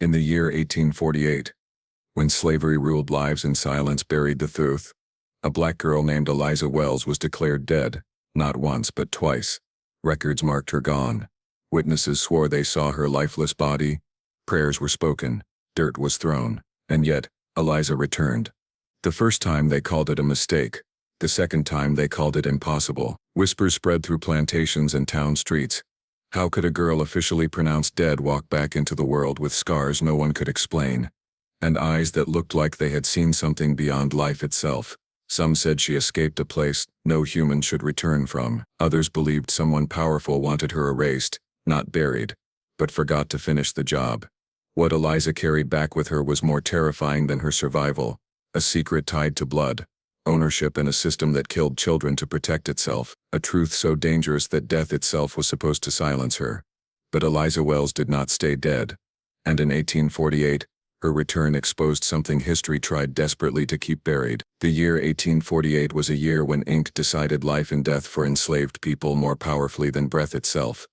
In the year 1848, when slavery ruled lives and silence buried the truth, a black girl named Eliza Wells was declared dead, not once but twice. Records marked her gone. Witnesses swore they saw her lifeless body. Prayers were spoken, dirt was thrown, and yet, Eliza returned. The first time they called it a mistake. The second time they called it impossible. Whispers spread through plantations and town streets. How could a girl officially pronounced dead walk back into the world with scars no one could explain, and eyes that looked like they had seen something beyond life itself? Some said she escaped a place no human should return from. Others believed someone powerful wanted her erased, not buried, but forgot to finish the job. What Eliza carried back with her was more terrifying than her survival, a secret tied to blood, ownership, and a system that killed children to protect itself, a truth so dangerous that death itself was supposed to silence her. But Eliza Wells did not stay dead, and in 1848, her return exposed something history tried desperately to keep buried. The year 1848 was a year when ink decided life and death for enslaved people more powerfully than breath itself.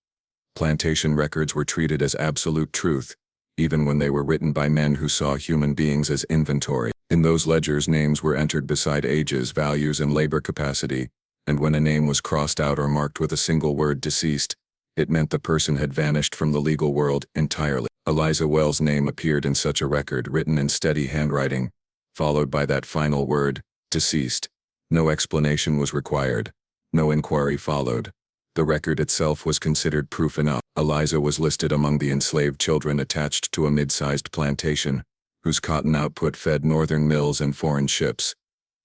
Plantation records were treated as absolute truth, even when they were written by men who saw human beings as inventory. In those ledgers, names were entered beside ages, values, and labor capacity, and when a name was crossed out or marked with a single word, deceased, it meant the person had vanished from the legal world entirely. Eliza Wells' name appeared in such a record, written in steady handwriting, followed by that final word, deceased. No explanation was required. No inquiry followed. The record itself was considered proof enough. Eliza was listed among the enslaved children attached to a mid-sized plantation, whose cotton output fed northern mills and foreign ships.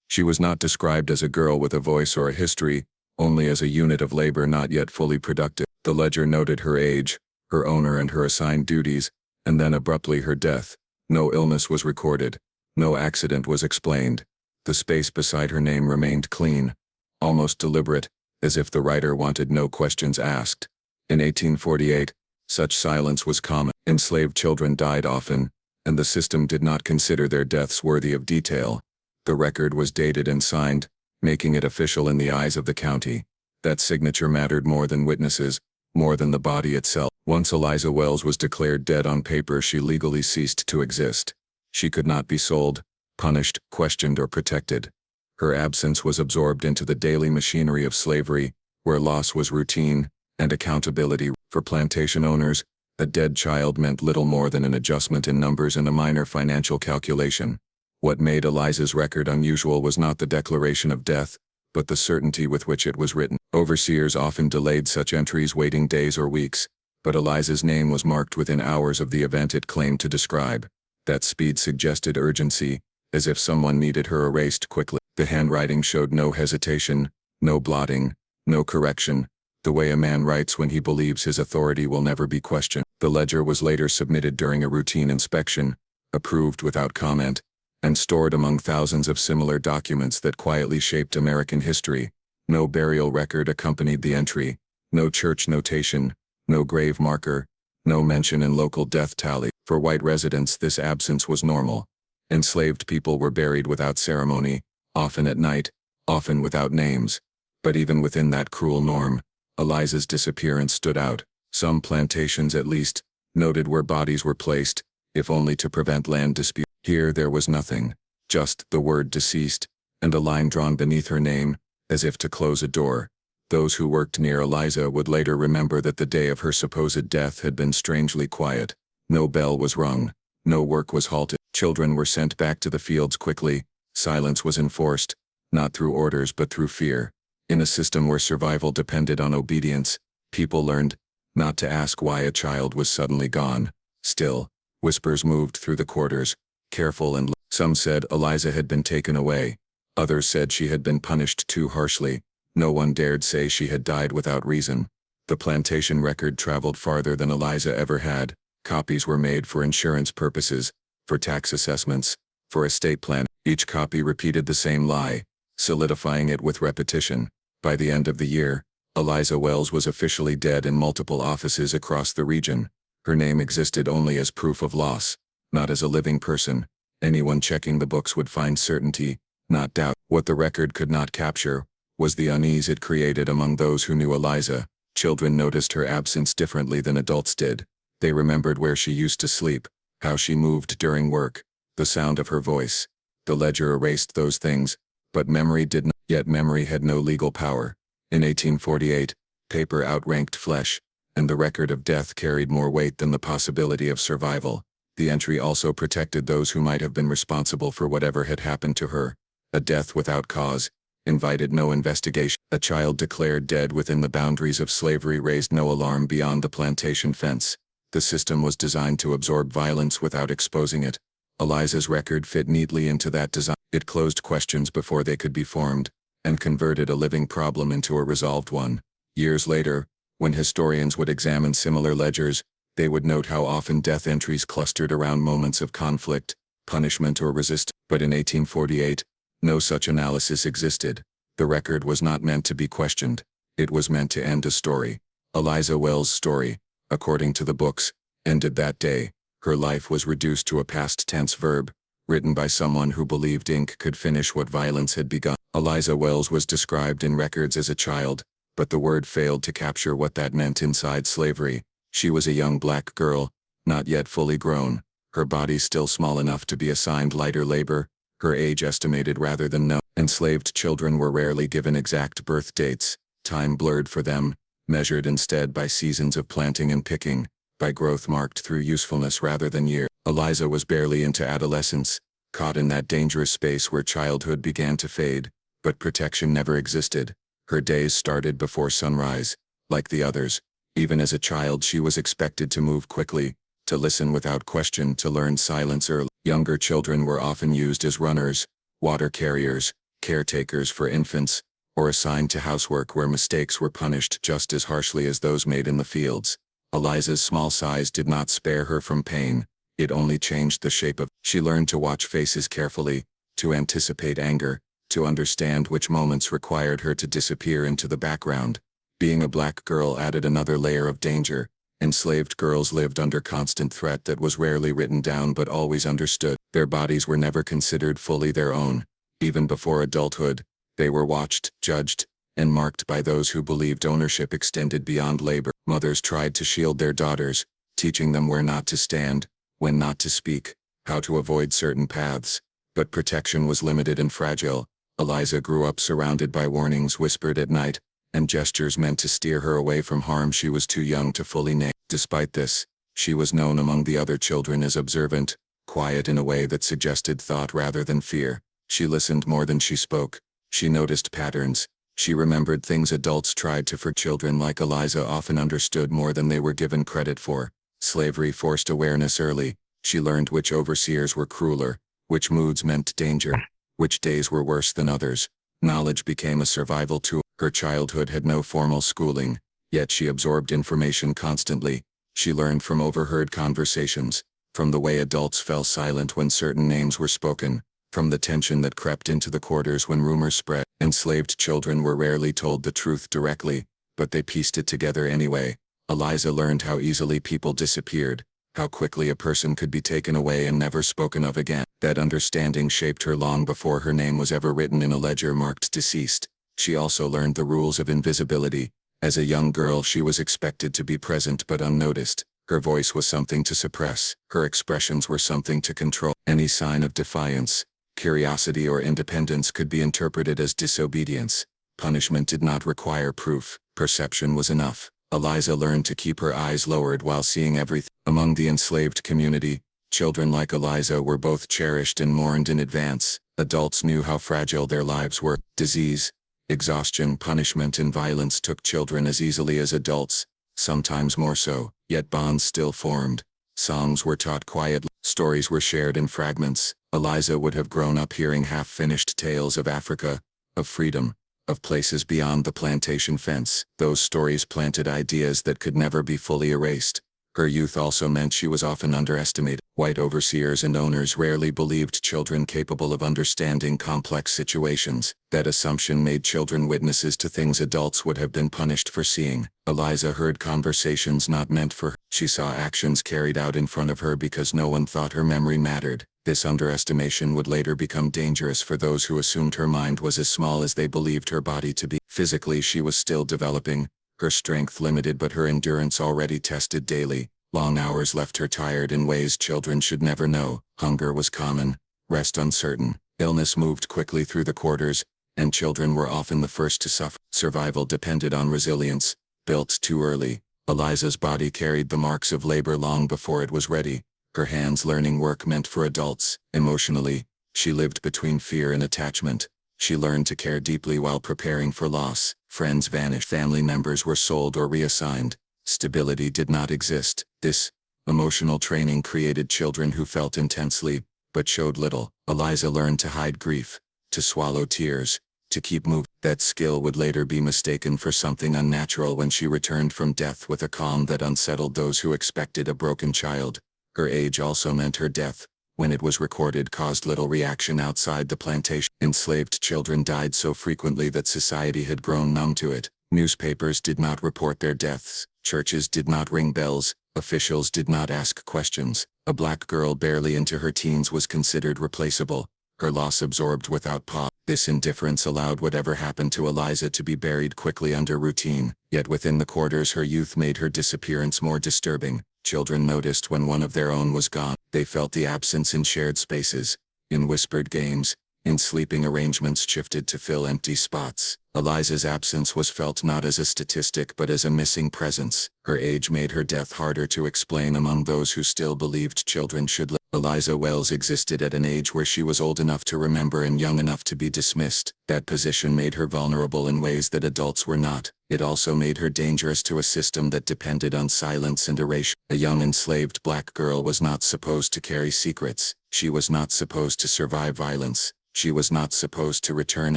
She was not described as a girl with a voice or a history, only as a unit of labor not yet fully productive. The ledger noted her age, her owner, and her assigned duties, and then abruptly her death. No illness was recorded. No accident was explained. The space beside her name remained clean, almost deliberate, as if the writer wanted no questions asked. In 1848, such silence was common. Enslaved children died often, and the system did not consider their deaths worthy of detail. The record was dated and signed, making it official in the eyes of the county. That signature mattered more than witnesses, more than the body itself. Once Eliza Wells was declared dead on paper, she legally ceased to exist. She could not be sold, punished, questioned, or protected. Her absence was absorbed into the daily machinery of slavery, where loss was routine, and accountability. For plantation owners, a dead child meant little more than an adjustment in numbers and a minor financial calculation. What made Eliza's record unusual was not the declaration of death, but the certainty with which it was written. Overseers often delayed such entries, waiting days or weeks, but Eliza's name was marked within hours of the event it claimed to describe. That speed suggested urgency, as if someone needed her erased quickly. The handwriting showed no hesitation, no blotting, no correction, the way a man writes when he believes his authority will never be questioned. The ledger was later submitted during a routine inspection, approved without comment, and stored among thousands of similar documents that quietly shaped American history. No burial record accompanied the entry, no church notation, no grave marker, no mention in local death tally. For white residents, this absence was normal. Enslaved people were buried without ceremony, often at night, often without names. But even within that cruel norm, Eliza's disappearance stood out. Some plantations, at least, noted where bodies were placed, if only to prevent land dispute. Here there was nothing, just the word deceased, and a line drawn beneath her name, as if to close a door. Those who worked near Eliza would later remember that the day of her supposed death had been strangely quiet. No bell was rung, no work was halted. Children were sent back to the fields quickly. Silence was enforced, not through orders but through fear. In a system where survival depended on obedience, people learned not to ask why a child was suddenly gone. Still, whispers moved through the quarters, careful and some said Eliza had been taken away. Others said she had been punished too harshly. No one dared say she had died without reason. The plantation record traveled farther than Eliza ever had. Copies were made for insurance purposes, for tax assessments, for estate planning. Each copy repeated the same lie, solidifying it with repetition. By the end of the year, Eliza Wells was officially dead in multiple offices across the region. Her name existed only as proof of loss, not as a living person. Anyone checking the books would find certainty, not doubt. What the record could not capture was the unease it created among those who knew Eliza. Children noticed her absence differently than adults did. They remembered where she used to sleep, how she moved during work, the sound of her voice. The ledger erased those things, but memory did not. Yet memory had no legal power. In 1848, paper outranked flesh, and the record of death carried more weight than the possibility of survival. The entry also protected those who might have been responsible for whatever had happened to her. A death without cause invited no investigation. A child declared dead within the boundaries of slavery raised no alarm beyond the plantation fence. The system was designed to absorb violence without exposing it. Eliza's record fit neatly into that design. It closed questions before they could be formed, and converted a living problem into a resolved one. Years later, when historians would examine similar ledgers, they would note how often death entries clustered around moments of conflict, punishment or resistance. But in 1848, no such analysis existed. The record was not meant to be questioned. It was meant to end a story. Eliza Wells' story, according to the books, ended that day. Her life was reduced to a past tense verb, written by someone who believed ink could finish what violence had begun. Eliza Wells was described in records as a child, but the word failed to capture what that meant inside slavery. She was a young black girl, not yet fully grown, her body still small enough to be assigned lighter labor, her age estimated rather than known. Enslaved children were rarely given exact birth dates, time blurred for them, measured instead by seasons of planting and picking, by growth marked through usefulness rather than year. Eliza was barely into adolescence, caught in that dangerous space where childhood began to fade, but protection never existed. Her days started before sunrise, like the others. Even as a child she was expected to move quickly, to listen without question, to learn silence early. Younger children were often used as runners, water carriers, caretakers for infants, or assigned to housework where mistakes were punished just as harshly as those made in the fields. Eliza's small size did not spare her from pain, it only changed the shape of. She learned to watch faces carefully, to anticipate anger, to understand which moments required her to disappear into the background. Being a black girl added another layer of danger. Enslaved girls lived under constant threat that was rarely written down but always understood. Their bodies were never considered fully their own. Even before adulthood, they were watched, judged, and marked by those who believed ownership extended beyond labor. Mothers tried to shield their daughters, teaching them where not to stand, when not to speak, how to avoid certain paths. But protection was limited and fragile. Eliza grew up surrounded by warnings whispered at night, and gestures meant to steer her away from harm she was too young to fully name. Despite this, she was known among the other children as observant, quiet in a way that suggested thought rather than fear. She listened more than she spoke. She noticed patterns. She remembered things adults tried to forget. Children like Eliza often understood more than they were given credit for. Slavery forced awareness early. She learned which overseers were crueler, which moods meant danger, which days were worse than others. Knowledge became a survival tool. Her childhood had no formal schooling, yet she absorbed information constantly. She learned from overheard conversations, from the way adults fell silent when certain names were spoken, from the tension that crept into the quarters when rumors spread. Enslaved children were rarely told the truth directly, but they pieced it together anyway. Eliza learned how easily people disappeared, how quickly a person could be taken away and never spoken of again. That understanding shaped her long before her name was ever written in a ledger marked deceased. She also learned the rules of invisibility. As a young girl she was expected to be present but unnoticed. Her voice was something to suppress. Her expressions were something to control. Any sign of defiance, curiosity or independence could be interpreted as disobedience. Punishment did not require proof. Perception was enough. Eliza learned to keep her eyes lowered while seeing everything. Among the enslaved community, children like Eliza were both cherished and mourned in advance. Adults knew how fragile their lives were. Disease, exhaustion, punishment and violence took children as easily as adults, sometimes more so, yet bonds still formed. Songs were taught quietly. Stories were shared in fragments. Eliza would have grown up hearing half-finished tales of Africa, of freedom, of places beyond the plantation fence. Those stories planted ideas that could never be fully erased. Her youth also meant she was often underestimated. White overseers and owners rarely believed children capable of understanding complex situations. That assumption made children witnesses to things adults would have been punished for seeing. Eliza heard conversations not meant for her. She saw actions carried out in front of her because no one thought her memory mattered. This underestimation would later become dangerous for those who assumed her mind was as small as they believed her body to be. Physically she was still developing, her strength limited but her endurance already tested daily. Long hours left her tired in ways children should never know. Hunger was common, rest uncertain. Illness moved quickly through the quarters, and children were often the first to suffer. Survival depended on resilience, built too early. Eliza's body carried the marks of labor long before it was ready, her hands learning work meant for adults. Emotionally, she lived between fear and attachment. She learned to care deeply while preparing for loss. Friends vanished, family members were sold or reassigned. Stability did not exist. This emotional training created children who felt intensely, but showed little. Eliza learned to hide grief, to swallow tears, to keep moving. That skill would later be mistaken for something unnatural when she returned from death with a calm that unsettled those who expected a broken child. Her age also meant her death, when it was recorded, caused little reaction outside the plantation. Enslaved children died so frequently that society had grown numb to it. Newspapers did not report their deaths. Churches did not ring bells. Officials did not ask questions. A black girl barely into her teens was considered replaceable, her loss absorbed without pause. This indifference allowed whatever happened to Eliza to be buried quickly under routine. Yet within the quarters, her youth made her disappearance more disturbing. Children noticed when one of their own was gone. They felt the absence in shared spaces, in whispered games, in sleeping arrangements shifted to fill empty spots. Eliza's absence was felt not as a statistic but as a missing presence. Her age made her death harder to explain among those who still believed children should live. Eliza Wells existed at an age where she was old enough to remember and young enough to be dismissed. That position made her vulnerable in ways that adults were not. It also made her dangerous to a system that depended on silence and erasure. A young enslaved black girl was not supposed to carry secrets. She was not supposed to survive violence. She was not supposed to return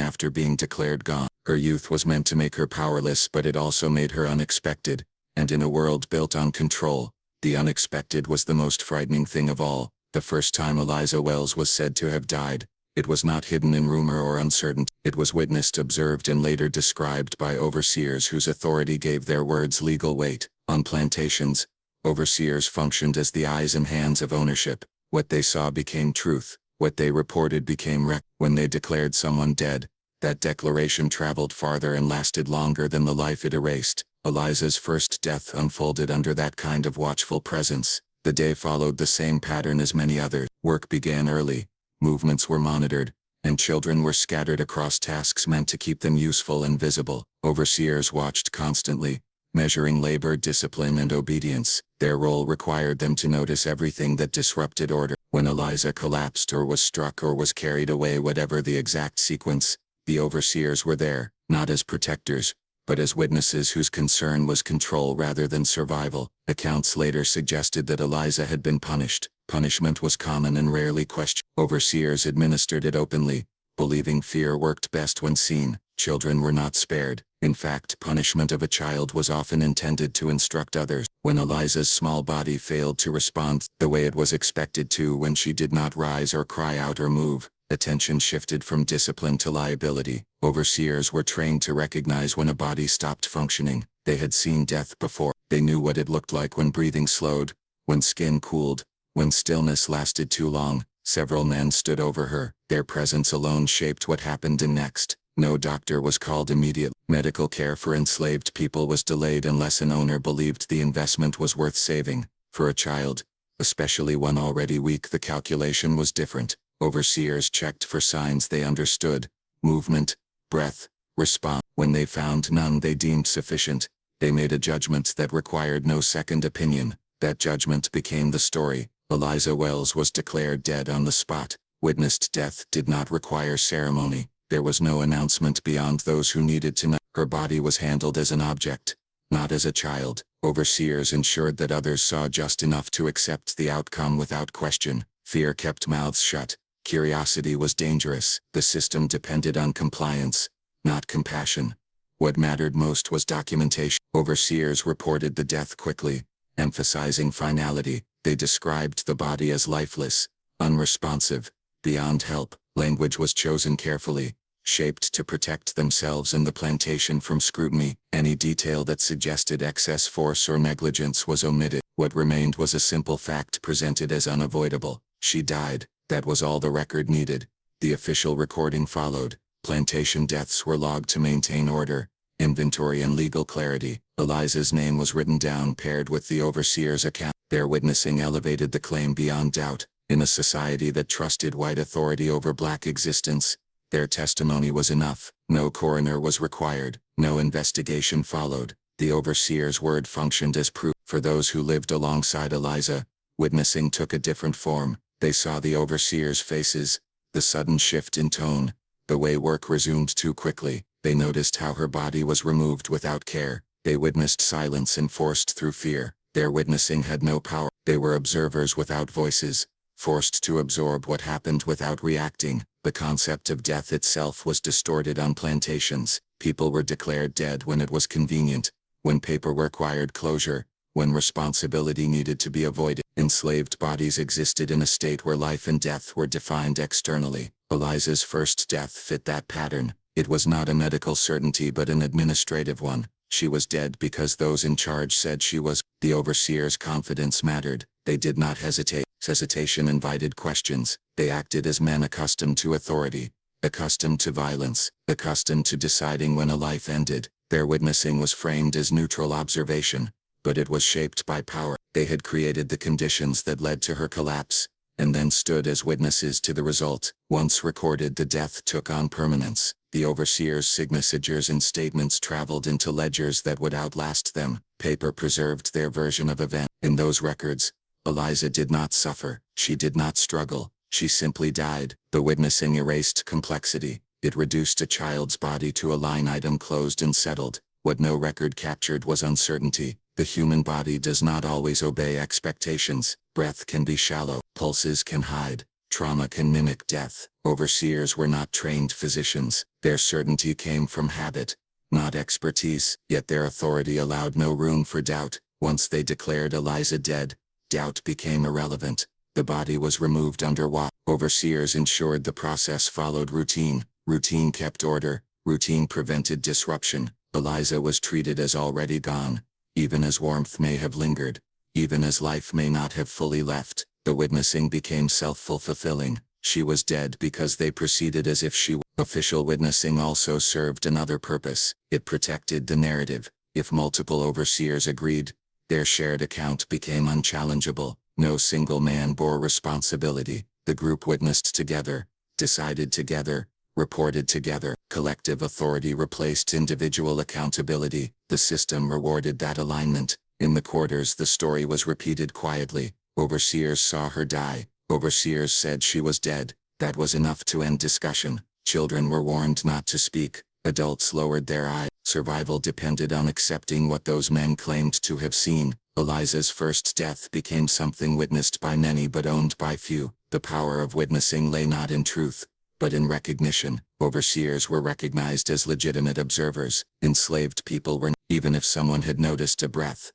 after being declared gone. Her youth was meant to make her powerless, but it also made her unexpected. And in a world built on control, the unexpected was the most frightening thing of all. The first time Eliza Wells was said to have died, it was not hidden in rumor or uncertainty. It was witnessed, observed, and later described by overseers whose authority gave their words legal weight. On plantations, overseers functioned as the eyes and hands of ownership. What they saw became truth. What they reported became record. When they declared someone dead, that declaration traveled farther and lasted longer than the life it erased. Eliza's first death unfolded under that kind of watchful presence. The day followed the same pattern as many others. Work began early, movements were monitored, and children were scattered across tasks meant to keep them useful and visible. Overseers watched constantly, measuring labor, discipline, and obedience. Their role required them to notice everything that disrupted order. When Eliza collapsed or was struck or was carried away, whatever the exact sequence, the overseers were there, not as protectors, but as witnesses whose concern was control rather than survival. Accounts later suggested that Eliza had been punished. Punishment was common and rarely questioned. Overseers administered it openly, believing fear worked best when seen. Children were not spared. In fact, punishment of a child was often intended to instruct others. When Eliza's small body failed to respond the way it was expected to, when she did not rise or cry out or move, attention shifted from discipline to liability. Overseers were trained to recognize when a body stopped functioning. They had seen death before. They knew what it looked like when breathing slowed, when skin cooled, when stillness lasted too long. Several men stood over her. Their presence alone shaped what happened next. No doctor was called immediately. Medical care for enslaved people was delayed unless an owner believed the investment was worth saving. For a child, especially one already weak, the calculation was different. Overseers checked for signs they understood: movement, breath, response. When they found none they deemed sufficient, they made a judgment that required no second opinion. That judgment became the story. Eliza Wells was declared dead on the spot. Witnessed death did not require ceremony. There was no announcement beyond those who needed to know. Her body was handled as an object, not as a child. Overseers ensured that others saw just enough to accept the outcome without question. Fear kept mouths shut. Curiosity was dangerous. The system depended on compliance, not compassion. What mattered most was documentation. Overseers reported the death quickly, emphasizing finality. They described the body as lifeless, unresponsive, beyond help. Language was chosen carefully, shaped to protect themselves and the plantation from scrutiny. Any detail that suggested excess force or negligence was omitted. What remained was a simple fact presented as unavoidable: she died. That was all the record needed. The official recording followed. Plantation deaths were logged to maintain order, inventory, and legal clarity. Eliza's name was written down, paired with the overseer's account. Their witnessing elevated the claim beyond doubt. In a society that trusted white authority over black existence, their testimony was enough. No coroner was required. No investigation followed. The overseer's word functioned as proof. For those who lived alongside Eliza, witnessing took a different form. They saw the overseer's faces, the sudden shift in tone, the way work resumed too quickly. They noticed how her body was removed without care. They witnessed silence enforced through fear. Their witnessing had no power. They were observers without voices, forced to absorb what happened without reacting. The concept of death itself was distorted on plantations. People were declared dead when it was convenient, when paperwork required closure, when responsibility needed to be avoided. Enslaved bodies existed in a state where life and death were defined externally. Eliza's first death fit that pattern. It was not a medical certainty but an administrative one. She was dead because those in charge said she was. The overseer's confidence mattered. They did not hesitate. Hesitation invited questions. They acted as men accustomed to authority, accustomed to violence, accustomed to deciding when a life ended. Their witnessing was framed as neutral observation, but it was shaped by power. They had created the conditions that led to her collapse, and then stood as witnesses to the result. Once recorded, the death took on permanence. The overseer's signatures and statements traveled into ledgers that would outlast them. Paper preserved their version of events. In those records, Eliza did not suffer. She did not struggle. She simply died. The witnessing erased complexity. It reduced a child's body to a line item closed and settled. What no record captured was uncertainty. The human body does not always obey expectations. Breath can be shallow. Pulses can hide. Trauma can mimic death. Overseers were not trained physicians. Their certainty came from habit, not expertise. Yet their authority allowed no room for doubt. Once they declared Eliza dead, doubt became irrelevant. The body was removed under watch. Overseers ensured the process followed routine. Routine kept order. Routine prevented disruption. Eliza was treated as already gone, even as warmth may have lingered, even as life may not have fully left. The witnessing became self-fulfilling. She was dead because they proceeded as if she were. Official witnessing also served another purpose. It protected the narrative. If multiple overseers agreed, their shared account became unchallengeable. No single man bore responsibility. The group witnessed together, decided together, reported together. Collective authority replaced individual accountability. The system rewarded that alignment. In the quarters, the story was repeated quietly. Overseers saw her die. Overseers said she was dead. That was enough to end discussion. Children were warned not to speak. Adults lowered their eyes. Survival depended on accepting what those men claimed to have seen. Eliza's first death became something witnessed by many but owned by few. The power of witnessing lay not in truth, but in recognition. Overseers were recognized as legitimate observers. Enslaved people were, even if someone had noticed a breath.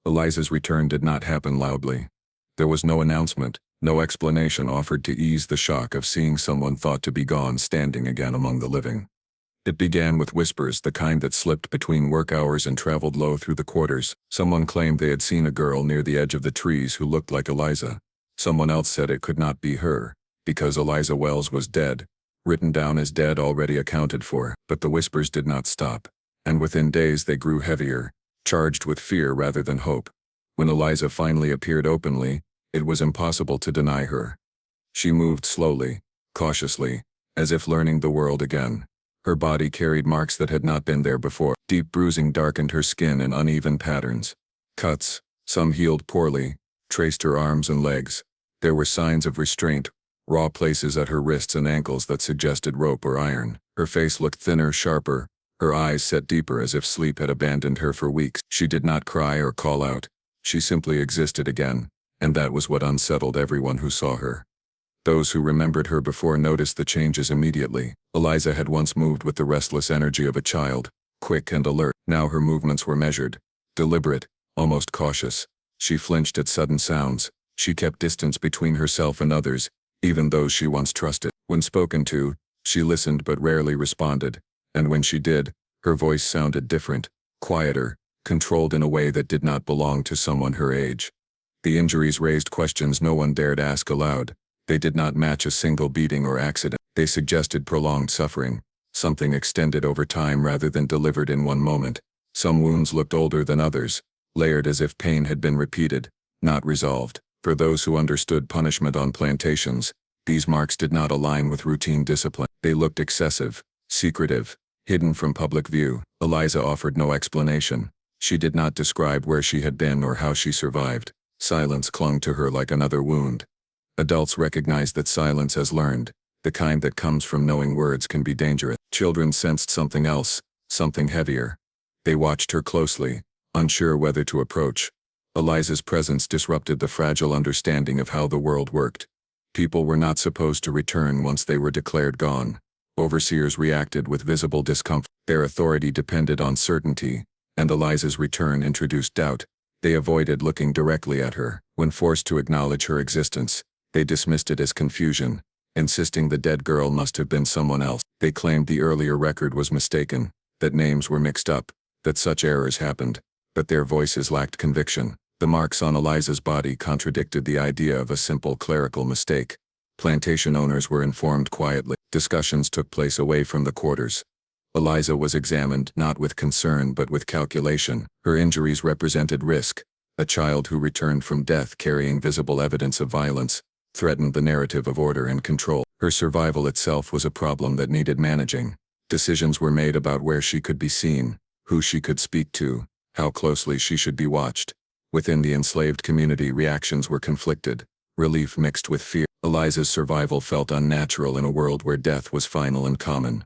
Eliza's return did not happen loudly. There was no announcement, no explanation offered to ease the shock of seeing someone thought to be gone standing again among the living. It began with whispers, the kind that slipped between work hours and traveled low through the quarters. Someone claimed they had seen a girl near the edge of the trees who looked like Eliza. Someone else said it could not be her, because Eliza Wells was dead, written down as dead already accounted for. But the whispers did not stop, and within days they grew heavier, charged with fear rather than hope. When Eliza finally appeared openly, it was impossible to deny her. She moved slowly, cautiously, as if learning the world again. Her body carried marks that had not been there before. Deep bruising darkened her skin in uneven patterns. Cuts, some healed poorly, traced her arms and legs. There were signs of restraint, raw places at her wrists and ankles that suggested rope or iron. Her face looked thinner, sharper, her eyes set deeper as if sleep had abandoned her for weeks. She did not cry or call out. She simply existed again, and that was what unsettled everyone who saw her. Those who remembered her before noticed the changes immediately. Eliza had once moved with the restless energy of a child, quick and alert. Now her movements were measured, deliberate, almost cautious. She flinched at sudden sounds. She kept distance between herself and others, even those she once trusted. When spoken to, she listened but rarely responded, and when she did, her voice sounded different, quieter, controlled in a way that did not belong to someone her age. The injuries raised questions no one dared ask aloud. They did not match a single beating or accident. They suggested prolonged suffering, something extended over time rather than delivered in one moment. Some wounds looked older than others, layered as if pain had been repeated, not resolved. For those who understood punishment on plantations, these marks did not align with routine discipline. They looked excessive, secretive, hidden from public view. Eliza offered no explanation. She did not describe where she had been or how she survived. Silence clung to her like another wound. Adults recognized that silence as learned, the kind that comes from knowing words can be dangerous. Children sensed something else, something heavier. They watched her closely, unsure whether to approach. Eliza's presence disrupted the fragile understanding of how the world worked. People were not supposed to return once they were declared gone. Overseers reacted with visible discomfort. Their authority depended on certainty, and Eliza's return introduced doubt. They avoided looking directly at her. When forced to acknowledge her existence, they dismissed it as confusion, insisting the dead girl must have been someone else. They claimed the earlier record was mistaken, that names were mixed up, that such errors happened, but their voices lacked conviction. The marks on Eliza's body contradicted the idea of a simple clerical mistake. Plantation owners were informed quietly. Discussions took place away from the quarters. Eliza was examined not with concern but with calculation. Her injuries represented risk. A child who returned from death carrying visible evidence of violence threatened the narrative of order and control. Her survival itself was a problem that needed managing. Decisions were made about where she could be seen, who she could speak to, how closely she should be watched. Within the enslaved community, reactions were conflicted, relief mixed with fear. Eliza's survival felt unnatural in a world where death was final and common.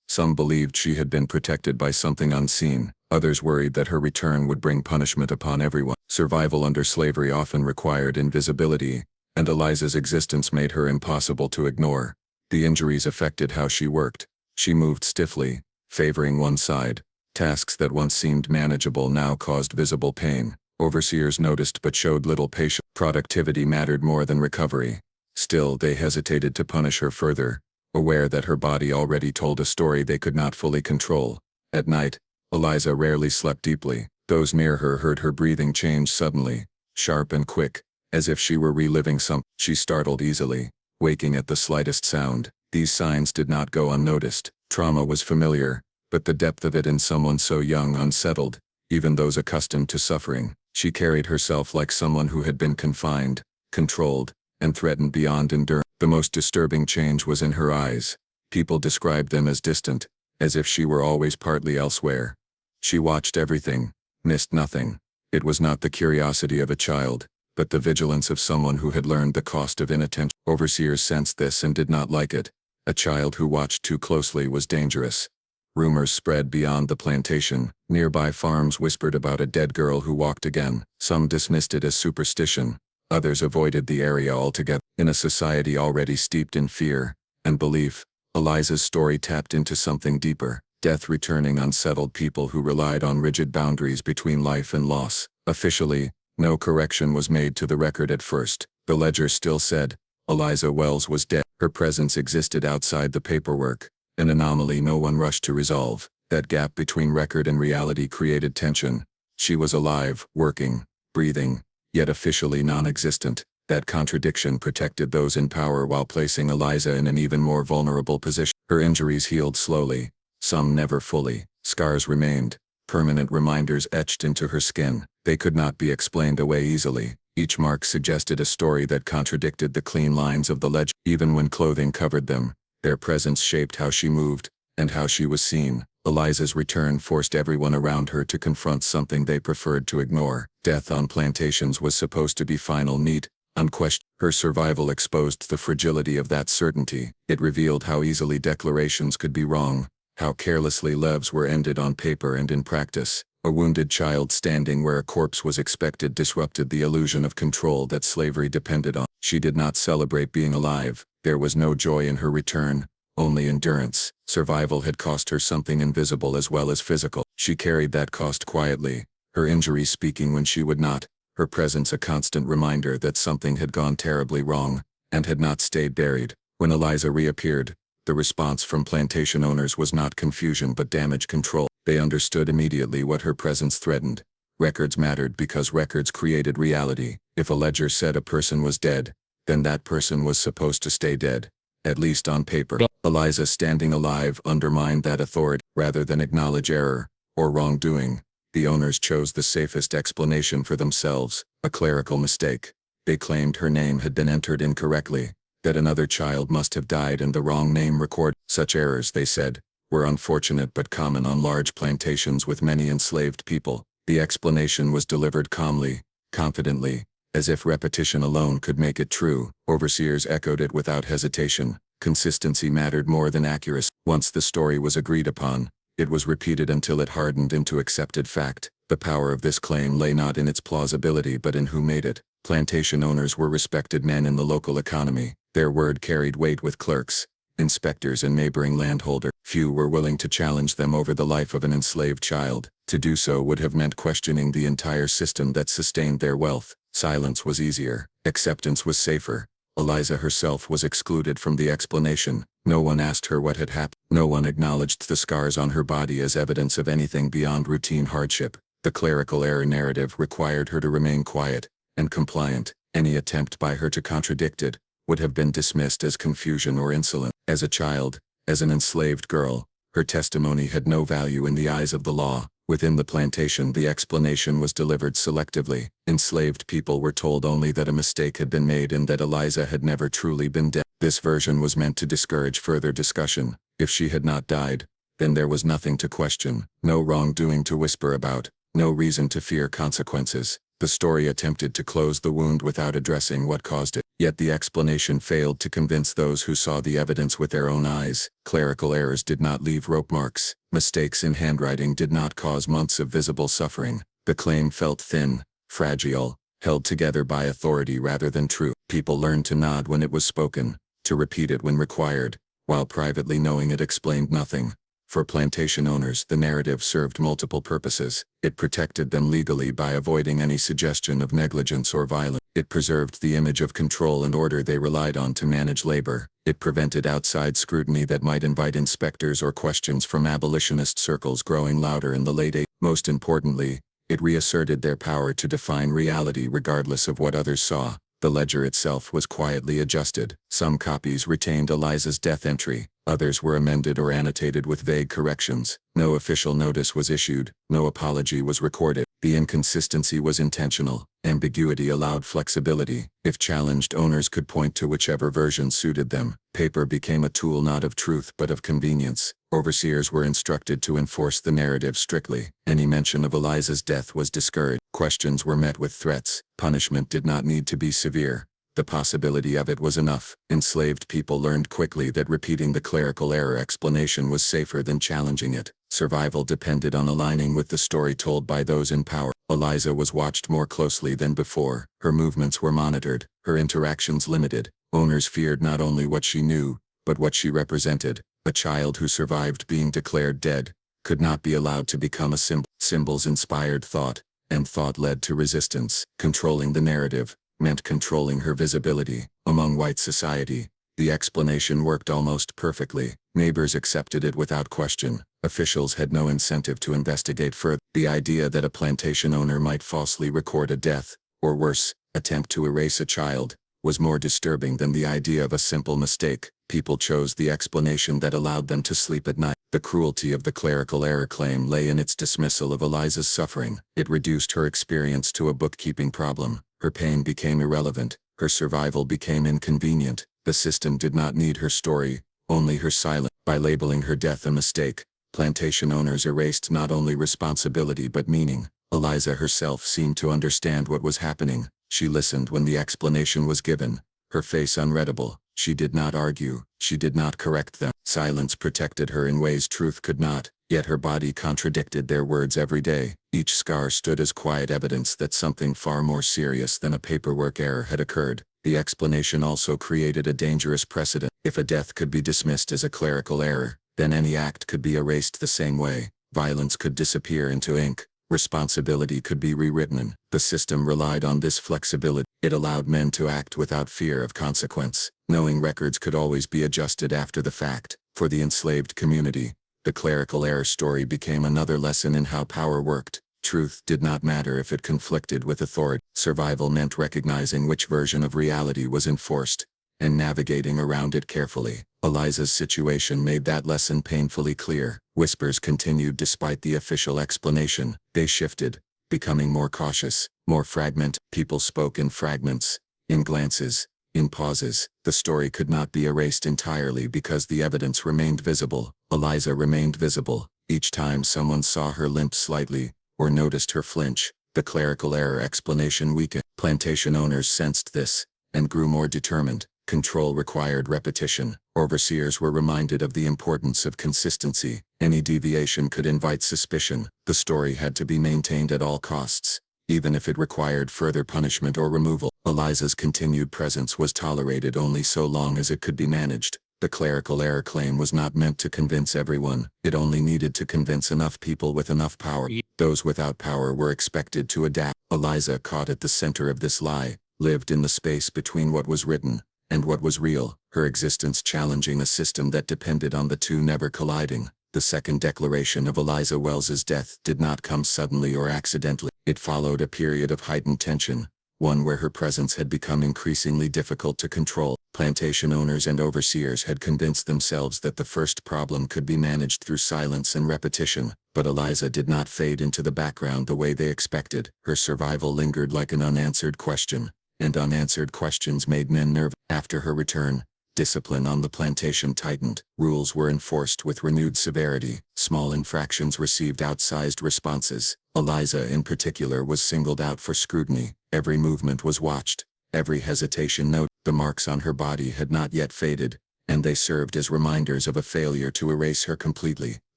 Some believed she had been protected by something unseen. Others worried that her return would bring punishment upon everyone. Survival under slavery often required invisibility, and Eliza's existence made her impossible to ignore. The injuries affected how she worked. She moved stiffly, favoring one side. Tasks that once seemed manageable now caused visible pain. Overseers noticed but showed little patience. Productivity mattered more than recovery. Still, they hesitated to punish her further, aware that her body already told a story they could not fully control. At night, Eliza rarely slept deeply. Those near her heard her breathing change suddenly, sharp and quick, as if she were reliving something. She startled easily, waking at the slightest sound. These signs did not go unnoticed. Trauma was familiar, but the depth of it in someone so young unsettled even those accustomed to suffering. She carried herself like someone who had been confined, controlled, and threatened beyond endurance. The most disturbing change was in her eyes. People described them as distant, as if she were always partly elsewhere. She watched everything, missed nothing. It was not the curiosity of a child, but the vigilance of someone who had learned the cost of inattention. Overseers sensed this and did not like it. A child who watched too closely was dangerous. Rumors spread beyond the plantation. Nearby farms whispered about a dead girl who walked again. Some dismissed it as superstition. Others avoided the area altogether. In a society already steeped in fear and belief, Eliza's story tapped into something deeper. Death returning unsettled people who relied on rigid boundaries between life and loss. Officially, no correction was made to the record at first. The ledger still said, Eliza Wells was dead. Her presence existed outside the paperwork, an anomaly no one rushed to resolve. That gap between record and reality created tension. She was alive, working, breathing, yet officially non-existent. That contradiction protected those in power while placing Eliza in an even more vulnerable position. Her injuries healed slowly, some never fully. Scars remained, permanent reminders etched into her skin. They could not be explained away easily. Each mark suggested a story that contradicted the clean lines of the ledger. Even when clothing covered them, their presence shaped how she moved, and how she was seen. Eliza's return forced everyone around her to confront something they preferred to ignore. Death on plantations was supposed to be final, neat, unquestioned. Her survival exposed the fragility of that certainty. It revealed how easily declarations could be wrong, how carelessly lives were ended on paper and in practice. A wounded child standing where a corpse was expected disrupted the illusion of control that slavery depended on. She did not celebrate being alive. There was no joy in her return, only endurance. Survival had cost her something invisible as well as physical. She carried that cost quietly, her injuries speaking when she would not, her presence a constant reminder that something had gone terribly wrong, and had not stayed buried. When Eliza reappeared, the response from plantation owners was not confusion but damage control. They understood immediately what her presence threatened. Records mattered because records created reality. If a ledger said a person was dead, then that person was supposed to stay dead, at least on paper. Eliza, standing alive, undermined that authority. Rather than acknowledge error or wrongdoing, the owners chose the safest explanation for themselves: a clerical mistake. They claimed her name had been entered incorrectly, that another child must have died and the wrong name recorded. Such errors, they said, were unfortunate but common on large plantations with many enslaved people. The explanation was delivered calmly, confidently, as if repetition alone could make it true. Overseers echoed it without hesitation. Consistency mattered more than accuracy. Once the story was agreed upon, it was repeated until it hardened into accepted fact. The power of this claim lay not in its plausibility but in who made it. Plantation owners were respected men in the local economy. Their word carried weight with clerks, inspectors and neighboring landholders. Few were willing to challenge them over the life of an enslaved child. To do so would have meant questioning the entire system that sustained their wealth. Silence was easier. Acceptance was safer. Eliza herself was excluded from the explanation. No one asked her what had happened. No one acknowledged the scars on her body as evidence of anything beyond routine hardship. The clerical error narrative required her to remain quiet and compliant. Any attempt by her to contradict it would have been dismissed as confusion or insolence. As a child, as an enslaved girl, her testimony had no value in the eyes of the law. Within the plantation, the explanation was delivered selectively. Enslaved people were told only that a mistake had been made and that Eliza had never truly been dead. This version was meant to discourage further discussion. If she had not died, then there was nothing to question, no wrongdoing to whisper about, no reason to fear consequences. The story attempted to close the wound without addressing what caused it. Yet the explanation failed to convince those who saw the evidence with their own eyes. Clerical errors did not leave rope marks. Mistakes in handwriting did not cause months of visible suffering. The claim felt thin, fragile, held together by authority rather than truth. People learned to nod when it was spoken, to repeat it when required, while privately knowing it explained nothing. For plantation owners, the narrative served multiple purposes. It protected them legally by avoiding any suggestion of negligence or violence. It preserved the image of control and order they relied on to manage labor. It prevented outside scrutiny that might invite inspectors or questions from abolitionist circles growing louder in the late 80s. Most importantly, it reasserted their power to define reality regardless of what others saw. The ledger itself was quietly adjusted. Some copies retained Eliza's death entry. Others were amended or annotated with vague corrections. No official notice was issued. No apology was recorded. The inconsistency was intentional. Ambiguity allowed flexibility. If challenged, owners could point to whichever version suited them. Paper became a tool not of truth but of convenience. Overseers were instructed to enforce the narrative strictly. Any mention of Eliza's death was discouraged. Questions were met with threats. Punishment did not need to be severe. The possibility of it was enough. Enslaved people learned quickly that repeating the clerical error explanation was safer than challenging it. Survival depended on aligning with the story told by those in power. Eliza was watched more closely than before. Her movements were monitored, her interactions limited. Owners feared not only what she knew, but what she represented. A child who survived being declared dead could not be allowed to become a symbol. Symbols inspired thought, and thought led to resistance. Controlling the narrative meant controlling her visibility. Among white society, the explanation worked almost perfectly. Neighbors accepted it without question. Officials had no incentive to investigate further. The idea that a plantation owner might falsely record a death, or worse, attempt to erase a child, was more disturbing than the idea of a simple mistake. People chose the explanation that allowed them to sleep at night. The cruelty of the clerical error claim lay in its dismissal of Eliza's suffering. It reduced her experience to a bookkeeping problem. Her pain became irrelevant. Her survival became inconvenient. The system did not need her story, only her silence. By labeling her death a mistake, plantation owners erased not only responsibility but meaning. Eliza herself seemed to understand what was happening. She listened when the explanation was given, her face unreadable. She did not argue. She did not correct them. Silence protected her in ways truth could not, yet her body contradicted their words every day. Each scar stood as quiet evidence that something far more serious than a paperwork error had occurred. The explanation also created a dangerous precedent. If a death could be dismissed as a clerical error, then any act could be erased the same way. Violence could disappear into ink. Responsibility could be rewritten. The system relied on this flexibility. It allowed men to act without fear of consequence, knowing records could always be adjusted after the fact. For the enslaved community, the clerical error story became another lesson in how power worked. Truth did not matter if it conflicted with authority. Survival meant recognizing which version of reality was enforced, and navigating around it carefully. Eliza's situation made that lesson painfully clear. Whispers continued despite the official explanation. They shifted, becoming more cautious, more fragmented. People spoke in fragments, in glances, in pauses. The story could not be erased entirely because the evidence remained visible. Eliza remained visible. Each time someone saw her limp slightly, or noticed her flinch, the clerical error explanation weakened. Plantation owners sensed this, and grew more determined. Control required repetition. Overseers were reminded of the importance of consistency. Any deviation could invite suspicion. The story had to be maintained at all costs, even if it required further punishment or removal. Eliza's continued presence was tolerated only so long as it could be managed. The clerical error claim was not meant to convince everyone. It only needed to convince enough people with enough power. Those without power were expected to adapt. Eliza, caught at the center of this lie, lived in the space between what was written and what was real, her existence challenging a system that depended on the two never colliding. The second declaration of Eliza Wells's death did not come suddenly or accidentally. It followed a period of heightened tension, one where her presence had become increasingly difficult to control. Plantation owners and overseers had convinced themselves that the first problem could be managed through silence and repetition, but Eliza did not fade into the background the way they expected. Her survival lingered like an unanswered question, and unanswered questions made men nervous. After her return, discipline on the plantation tightened. Rules were enforced with renewed severity. Small infractions received outsized responses. Eliza in particular was singled out for scrutiny. Every movement was watched, every hesitation noted. The marks on her body had not yet faded, and they served as reminders of a failure to erase her completely.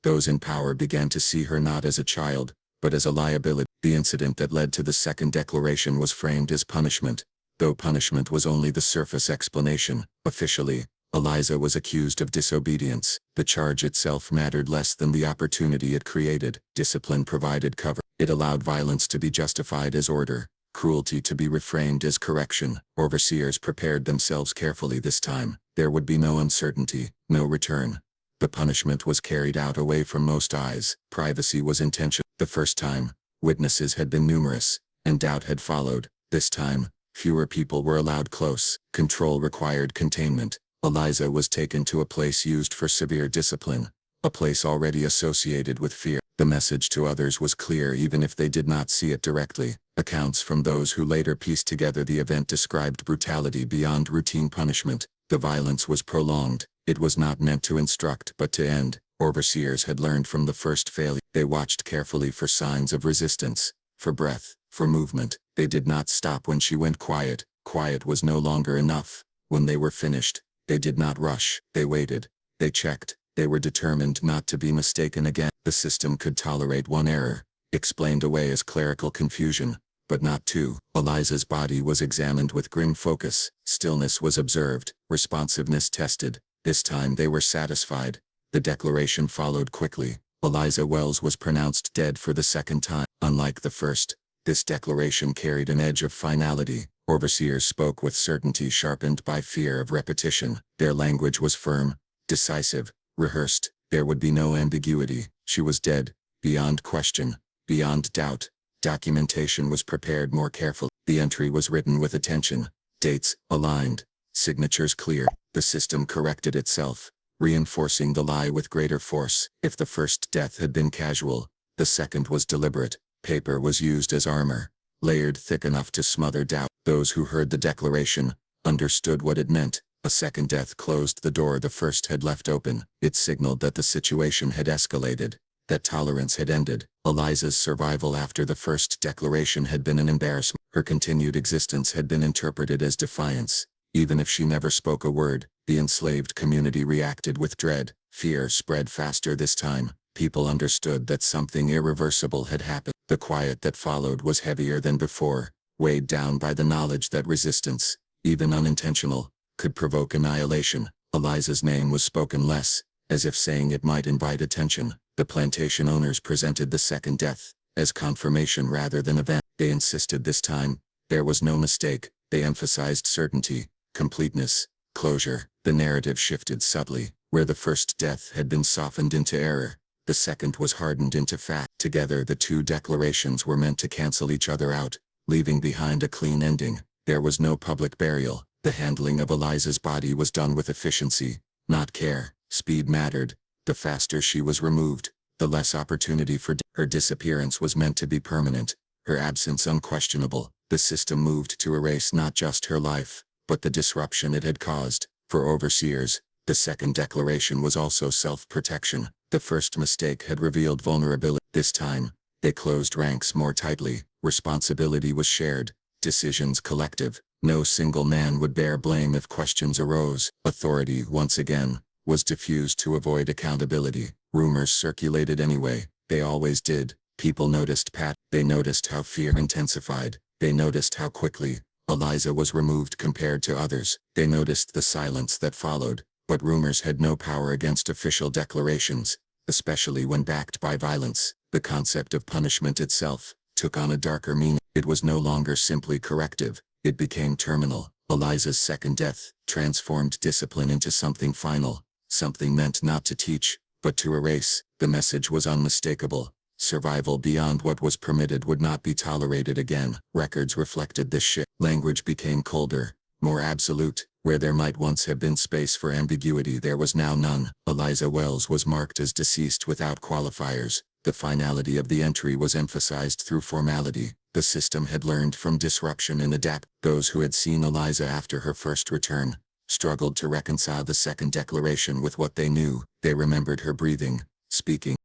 Those in power began to see her not as a child, but as a liability. The incident that led to the second declaration was framed as punishment, though punishment was only the surface explanation. Officially, Eliza was accused of disobedience. The charge itself mattered less than the opportunity it created. Discipline provided cover. It allowed violence to be justified as order, cruelty to be reframed as correction. Overseers prepared themselves carefully this time. There would be no uncertainty, no return. The punishment was carried out away from most eyes. Privacy was intentional. The first time, witnesses had been numerous, and doubt had followed. This time, fewer people were allowed close. Control required containment. Eliza was taken to a place used for severe discipline, a place already associated with fear. The message to others was clear even if they did not see it directly. Accounts from those who later pieced together the event described brutality beyond routine punishment. The violence was prolonged. It was not meant to instruct but to end. Overseers had learned from the first failure. They watched carefully for signs of resistance, for breath, for movement. They did not stop when she went quiet. Quiet was no longer enough. When they were finished, they did not rush. They waited. They checked. They were determined not to be mistaken again. The system could tolerate one error, explained away as clerical confusion, but not two. Eliza's body was examined with grim focus. Stillness was observed. Responsiveness tested. This time they were satisfied. The declaration followed quickly. Eliza Wells was pronounced dead for the second time. Unlike the first, this declaration carried an edge of finality. Overseers spoke with certainty sharpened by fear of repetition. Their language was firm, decisive, rehearsed. There would be no ambiguity. She was dead, beyond question, beyond doubt. Documentation was prepared more carefully. The entry was written with attention. Dates aligned. Signatures clear. The system corrected itself, reinforcing the lie with greater force. If the first death had been casual, the second was deliberate. Paper was used as armor, layered thick enough to smother doubt. Those who heard the declaration understood what it meant. A second death closed the door the first had left open. It signaled that the situation had escalated, that tolerance had ended. Eliza's survival after the first declaration had been an embarrassment. Her continued existence had been interpreted as defiance. Even if she never spoke a word, the enslaved community reacted with dread. Fear spread faster this time. People understood that something irreversible had happened. The quiet that followed was heavier than before, weighed down by the knowledge that resistance, even unintentional, could provoke annihilation. Eliza's name was spoken less, as if saying it might invite attention. The plantation owners presented the second death as confirmation rather than event. They insisted this time there was no mistake. They emphasized certainty, completeness, closure. The narrative shifted subtly. Where the first death had been softened into error, the second was hardened into fact. Together the two declarations were meant to cancel each other out, leaving behind a clean ending. There was no public burial. The handling of Eliza's body was done with efficiency, not care. Speed mattered. The faster she was removed, the less opportunity for her disappearance was meant to be permanent, her absence unquestionable. The system moved to erase not just her life, but the disruption it had caused. For overseers, the second declaration was also self-protection. The first mistake had revealed vulnerability. This time, they closed ranks more tightly. Responsibility was shared, decisions collective. No single man would bear blame if questions arose. Authority, once again, was diffused to avoid accountability. Rumors circulated anyway. They always did. People noticed They noticed how fear intensified. They noticed how quickly Eliza was removed compared to others. They noticed the silence that followed. But rumors had no power against official declarations, especially when backed by violence. The concept of punishment itself took on a darker meaning. It was no longer simply corrective. It became terminal. Eliza's second death transformed discipline into something final, something meant not to teach, but to erase. The message was unmistakable. Survival beyond what was permitted would not be tolerated again. Records reflected this shift. Language became colder, more absolute. Where there might once have been space for ambiguity, there was now none. Eliza Wells was marked as deceased without qualifiers. The finality of the entry was emphasized through formality. The system had learned from disruption and adapt. Those who had seen Eliza after her first return struggled to reconcile the second declaration with what they knew. They remembered her breathing, speaking.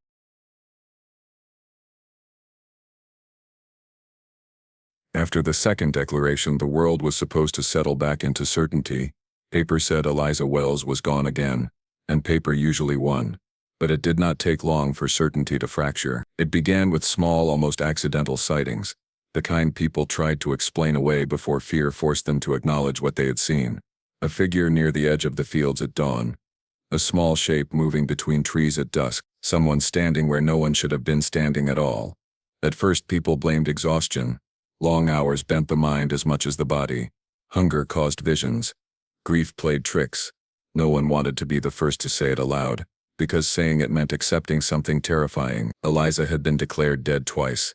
After the second declaration, the world was supposed to settle back into certainty. Paper said Eliza Wells was gone again, and paper usually won. But it did not take long for certainty to fracture. It began with small, almost accidental sightings, the kind people tried to explain away before fear forced them to acknowledge what they had seen. A figure near the edge of the fields at dawn. A small shape moving between trees at dusk. Someone standing where no one should have been standing at all. At first people blamed exhaustion. Long hours bent the mind as much as the body. Hunger caused visions. Grief played tricks. No one wanted to be the first to say it aloud, because saying it meant accepting something terrifying. Eliza had been declared dead twice.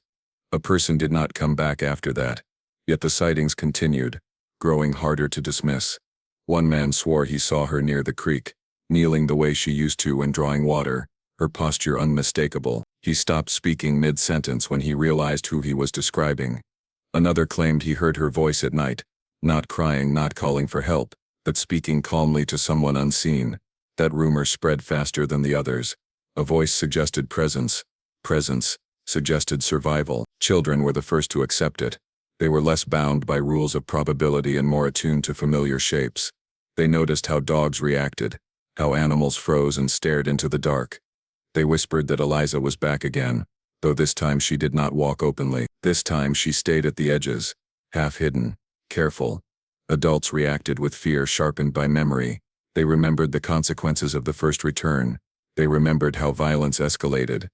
A person did not come back after that. Yet the sightings continued, growing harder to dismiss. One man swore he saw her near the creek, kneeling the way she used to when drawing water, her posture unmistakable. He stopped speaking mid-sentence when he realized who he was describing. Another claimed he heard her voice at night, not crying, not calling for help, but speaking calmly to someone unseen. That rumor spread faster than the others. A voice suggested presence. Presence suggested survival. Children were the first to accept it. They were less bound by rules of probability and more attuned to familiar shapes. They noticed how dogs reacted, how animals froze and stared into the dark. They whispered that Eliza was back again, though this time she did not walk openly. This time she stayed at the edges, half hidden, careful. Adults reacted with fear sharpened by memory. They remembered the consequences of the first return. They remembered how violence escalated.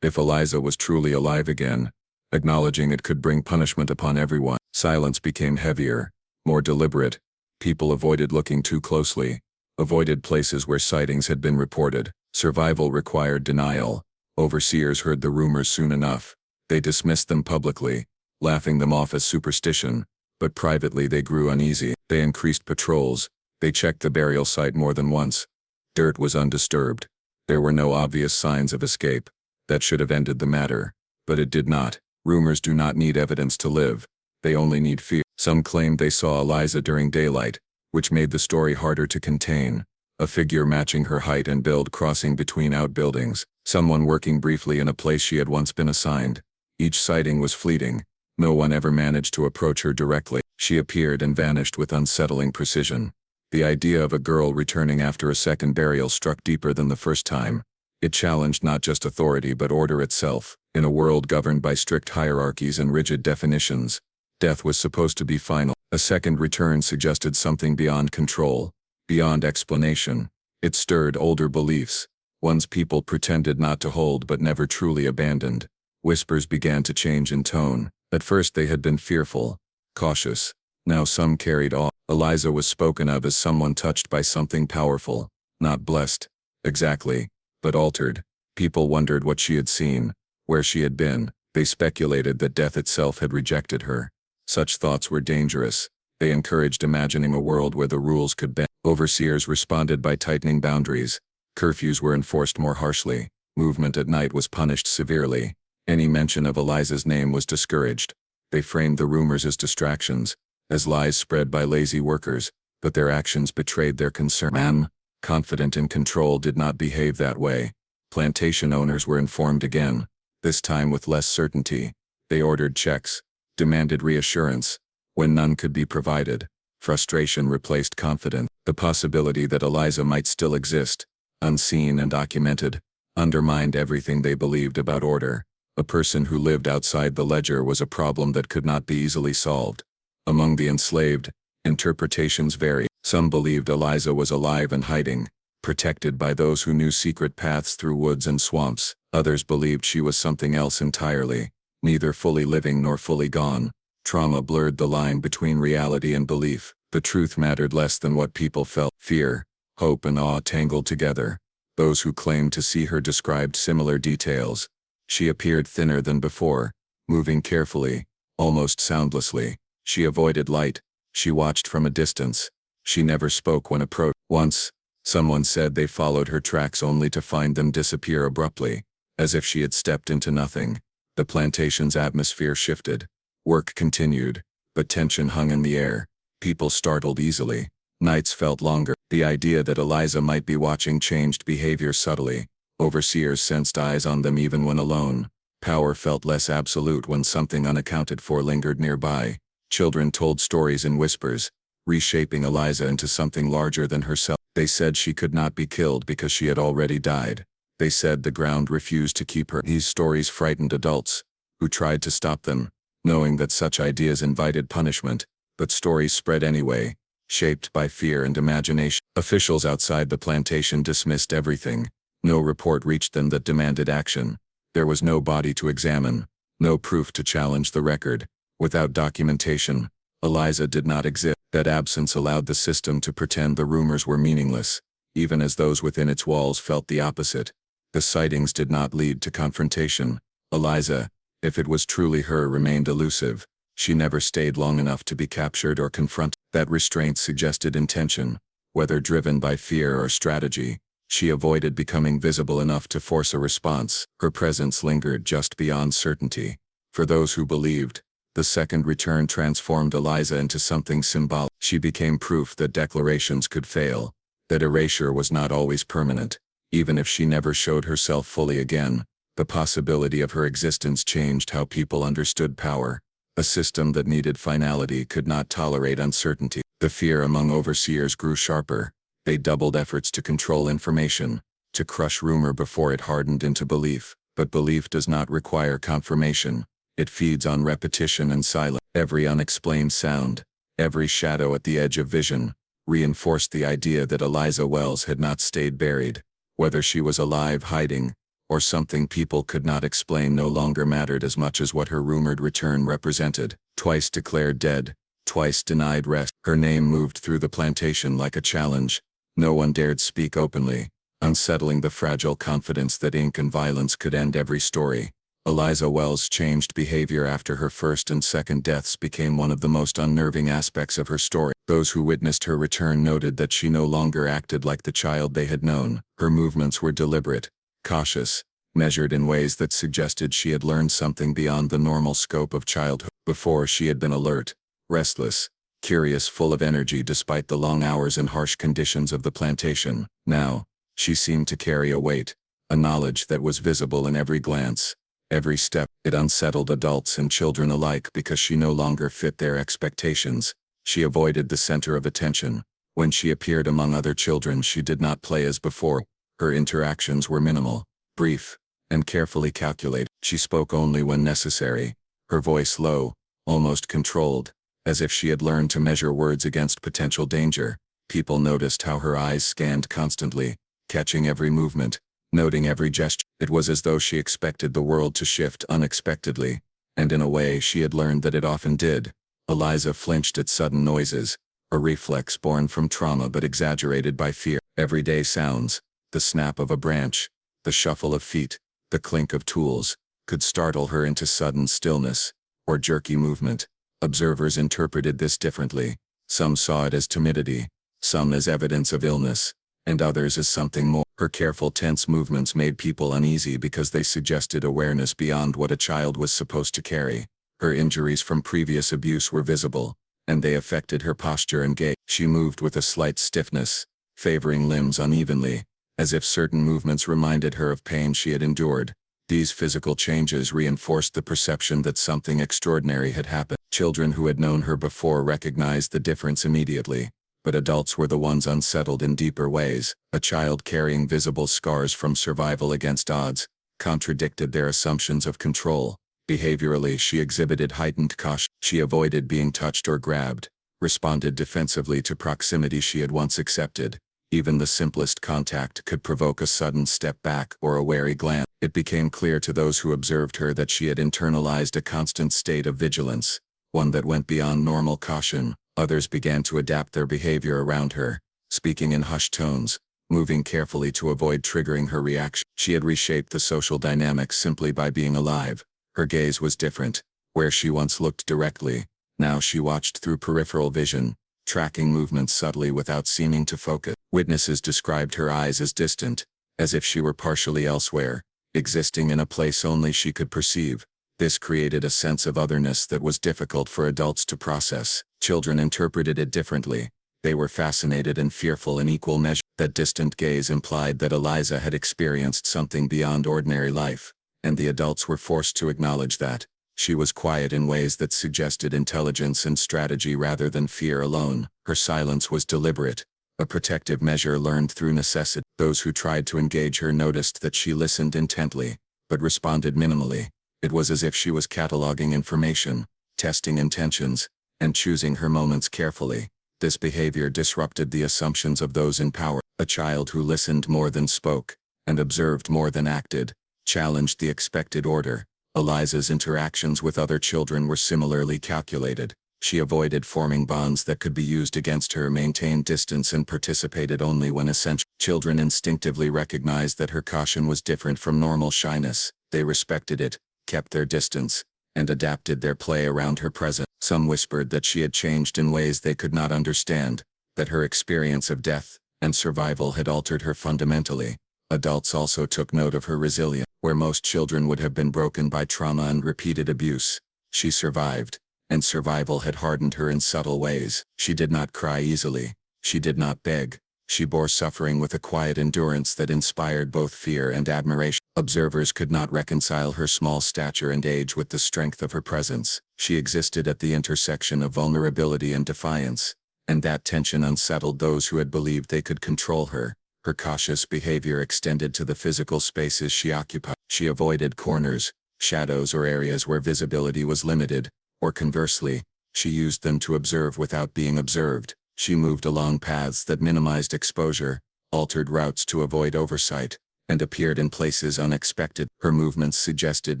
If Eliza was truly alive again, acknowledging it could bring punishment upon everyone. Silence became heavier, more deliberate. People avoided looking too closely, avoided places where sightings had been reported. Survival required denial. Overseers heard the rumors soon enough. They dismissed them publicly, laughing them off as superstition. But privately they grew uneasy. They increased patrols. They checked the burial site more than once. Dirt was undisturbed. There were no obvious signs of escape. That should have ended the matter. But it did not. Rumors do not need evidence to live. They only need fear. Some claimed they saw Eliza during daylight, which made the story harder to contain. A figure matching her height and build crossing between outbuildings. Someone working briefly in a place she had once been assigned. Each sighting was fleeting. No one ever managed to approach her directly. She appeared and vanished with unsettling precision. The idea of a girl returning after a second burial struck deeper than the first time. It challenged not just authority but order itself. In a world governed by strict hierarchies and rigid definitions, death was supposed to be final. A second return suggested something beyond control, beyond explanation. It stirred older beliefs, ones people pretended not to hold but never truly abandoned. Whispers began to change in tone. At first they had been fearful, cautious. Now some carried awe. Eliza was spoken of as someone touched by something powerful, not blessed, exactly, but altered. People wondered what she had seen, where she had been. They speculated that death itself had rejected her. Such thoughts were dangerous. They encouraged imagining a world where the rules could bend. Overseers responded by tightening boundaries. Curfews were enforced more harshly. Movement at night was punished severely. Any mention of Eliza's name was discouraged. They framed the rumors as distractions, as lies spread by lazy workers, but their actions betrayed their concern. Men, confident in control, did not behave that way. Plantation owners were informed again, this time with less certainty. They ordered checks, demanded reassurance. When none could be provided, frustration replaced confidence. The possibility that Eliza might still exist, unseen and documented, undermined everything they believed about order. A person who lived outside the ledger was a problem that could not be easily solved. Among the enslaved, interpretations vary. Some believed Eliza was alive and hiding, protected by those who knew secret paths through woods and swamps. Others believed she was something else entirely, neither fully living nor fully gone. Trauma blurred the line between reality and belief. The truth mattered less than what people felt. Fear, hope and awe tangled together. Those who claimed to see her described similar details. She appeared thinner than before, moving carefully, almost soundlessly. She avoided light. She watched from a distance. She never spoke when approached. Once, someone said they followed her tracks only to find them disappear abruptly, as if she had stepped into nothing. The plantation's atmosphere shifted. Work continued, but tension hung in the air. People startled easily. Nights felt longer. The idea that Eliza might be watching changed behavior subtly. Overseers sensed eyes on them even when alone. Power felt less absolute when something unaccounted for lingered nearby. Children told stories in whispers, reshaping Eliza into something larger than herself. They said she could not be killed because she had already died. They said the ground refused to keep her. These stories frightened adults, who tried to stop them, knowing that such ideas invited punishment. But stories spread anyway, shaped by fear and imagination. Officials outside the plantation dismissed everything. No report reached them that demanded action. There was no body to examine, no proof to challenge the record. Without documentation, Eliza did not exist. That absence allowed the system to pretend the rumors were meaningless, even as those within its walls felt the opposite. The sightings did not lead to confrontation. Eliza, if it was truly her, remained elusive. She never stayed long enough to be captured or confronted. That restraint suggested intention, whether driven by fear or strategy. She avoided becoming visible enough to force a response. Her presence lingered just beyond certainty. For those who believed, the second return transformed Eliza into something symbolic. She became proof that declarations could fail, that erasure was not always permanent. Even if she never showed herself fully again, the possibility of her existence changed how people understood power. A system that needed finality could not tolerate uncertainty. The fear among overseers grew sharper. They doubled efforts to control information, to crush rumor before it hardened into belief. But belief does not require confirmation. It feeds on repetition and silence. Every unexplained sound, every shadow at the edge of vision, reinforced the idea that Eliza Wells had not stayed buried. Whether she was alive, hiding, or something people could not explain no longer mattered as much as what her rumored return represented. Twice declared dead, twice denied rest. Her name moved through the plantation like a challenge. No one dared speak openly, unsettling the fragile confidence that ink and violence could end every story. Eliza Wells' changed behavior after her first and second deaths became one of the most unnerving aspects of her story. Those who witnessed her return noted that she no longer acted like the child they had known. Her movements were deliberate, cautious, measured in ways that suggested she had learned something beyond the normal scope of childhood. Before, she had been alert, restless, curious, full of energy despite the long hours and harsh conditions of the plantation. Now, she seemed to carry a weight, a knowledge that was visible in every glance, every step. It unsettled adults and children alike because she no longer fit their expectations. She avoided the center of attention. When she appeared among other children, she did not play as before. Her interactions were minimal, brief, and carefully calculated. She spoke only when necessary, her voice low, almost controlled, as if she had learned to measure words against potential danger. People noticed how her eyes scanned constantly, catching every movement, noting every gesture. It was as though she expected the world to shift unexpectedly, and in a way she had learned that it often did. Eliza flinched at sudden noises, a reflex born from trauma but exaggerated by fear. Everyday sounds, the snap of a branch, the shuffle of feet, the clink of tools, could startle her into sudden stillness, or jerky movement. Observers interpreted this differently. Some saw it as timidity, some as evidence of illness, and others as something more. Her careful tense movements made people uneasy because they suggested awareness beyond what a child was supposed to carry. Her injuries from previous abuse were visible, and they affected her posture and gait. She moved with a slight stiffness, favoring limbs unevenly, as if certain movements reminded her of pain she had endured. These physical changes reinforced the perception that something extraordinary had happened. Children who had known her before recognized the difference immediately, but adults were the ones unsettled in deeper ways. A child carrying visible scars from survival against odds contradicted their assumptions of control. Behaviorally, she exhibited heightened caution. She avoided being touched or grabbed, responded defensively to proximity she had once accepted. Even the simplest contact could provoke a sudden step back or a wary glance. It became clear to those who observed her that she had internalized a constant state of vigilance, one that went beyond normal caution. Others began to adapt their behavior around her, speaking in hushed tones, moving carefully to avoid triggering her reaction. She had reshaped the social dynamics simply by being alive. Her gaze was different. Where she once looked directly, now she watched through peripheral vision, tracking movements subtly without seeming to focus. Witnesses described her eyes as distant, as if she were partially elsewhere, existing in a place only she could perceive. This created a sense of otherness that was difficult for adults to process. Children interpreted it differently. They were fascinated and fearful in equal measure. That distant gaze implied that Eliza had experienced something beyond ordinary life, and the adults were forced to acknowledge that. She was quiet in ways that suggested intelligence and strategy rather than fear alone. Her silence was deliberate, a protective measure learned through necessity. Those who tried to engage her noticed that she listened intently, but responded minimally. It was as if she was cataloging information, testing intentions, and choosing her moments carefully. This behavior disrupted the assumptions of those in power. A child who listened more than spoke, and observed more than acted, challenged the expected order. Eliza's interactions with other children were similarly calculated. She avoided forming bonds that could be used against her, maintained distance, and participated only when essential. Children instinctively recognized that her caution was different from normal shyness. They respected it, kept their distance, and adapted their play around her presence. Some whispered that she had changed in ways they could not understand, that her experience of death and survival had altered her fundamentally. Adults also took note of her resilience. Where most children would have been broken by trauma and repeated abuse, she survived, and survival had hardened her in subtle ways. She did not cry easily. She did not beg. She bore suffering with a quiet endurance that inspired both fear and admiration. Observers could not reconcile her small stature and age with the strength of her presence. She existed at the intersection of vulnerability and defiance, and that tension unsettled those who had believed they could control her. Her cautious behavior extended to the physical spaces she occupied. She avoided corners, shadows, or areas where visibility was limited, or conversely, she used them to observe without being observed. She moved along paths that minimized exposure, altered routes to avoid oversight, and appeared in places unexpected. Her movements suggested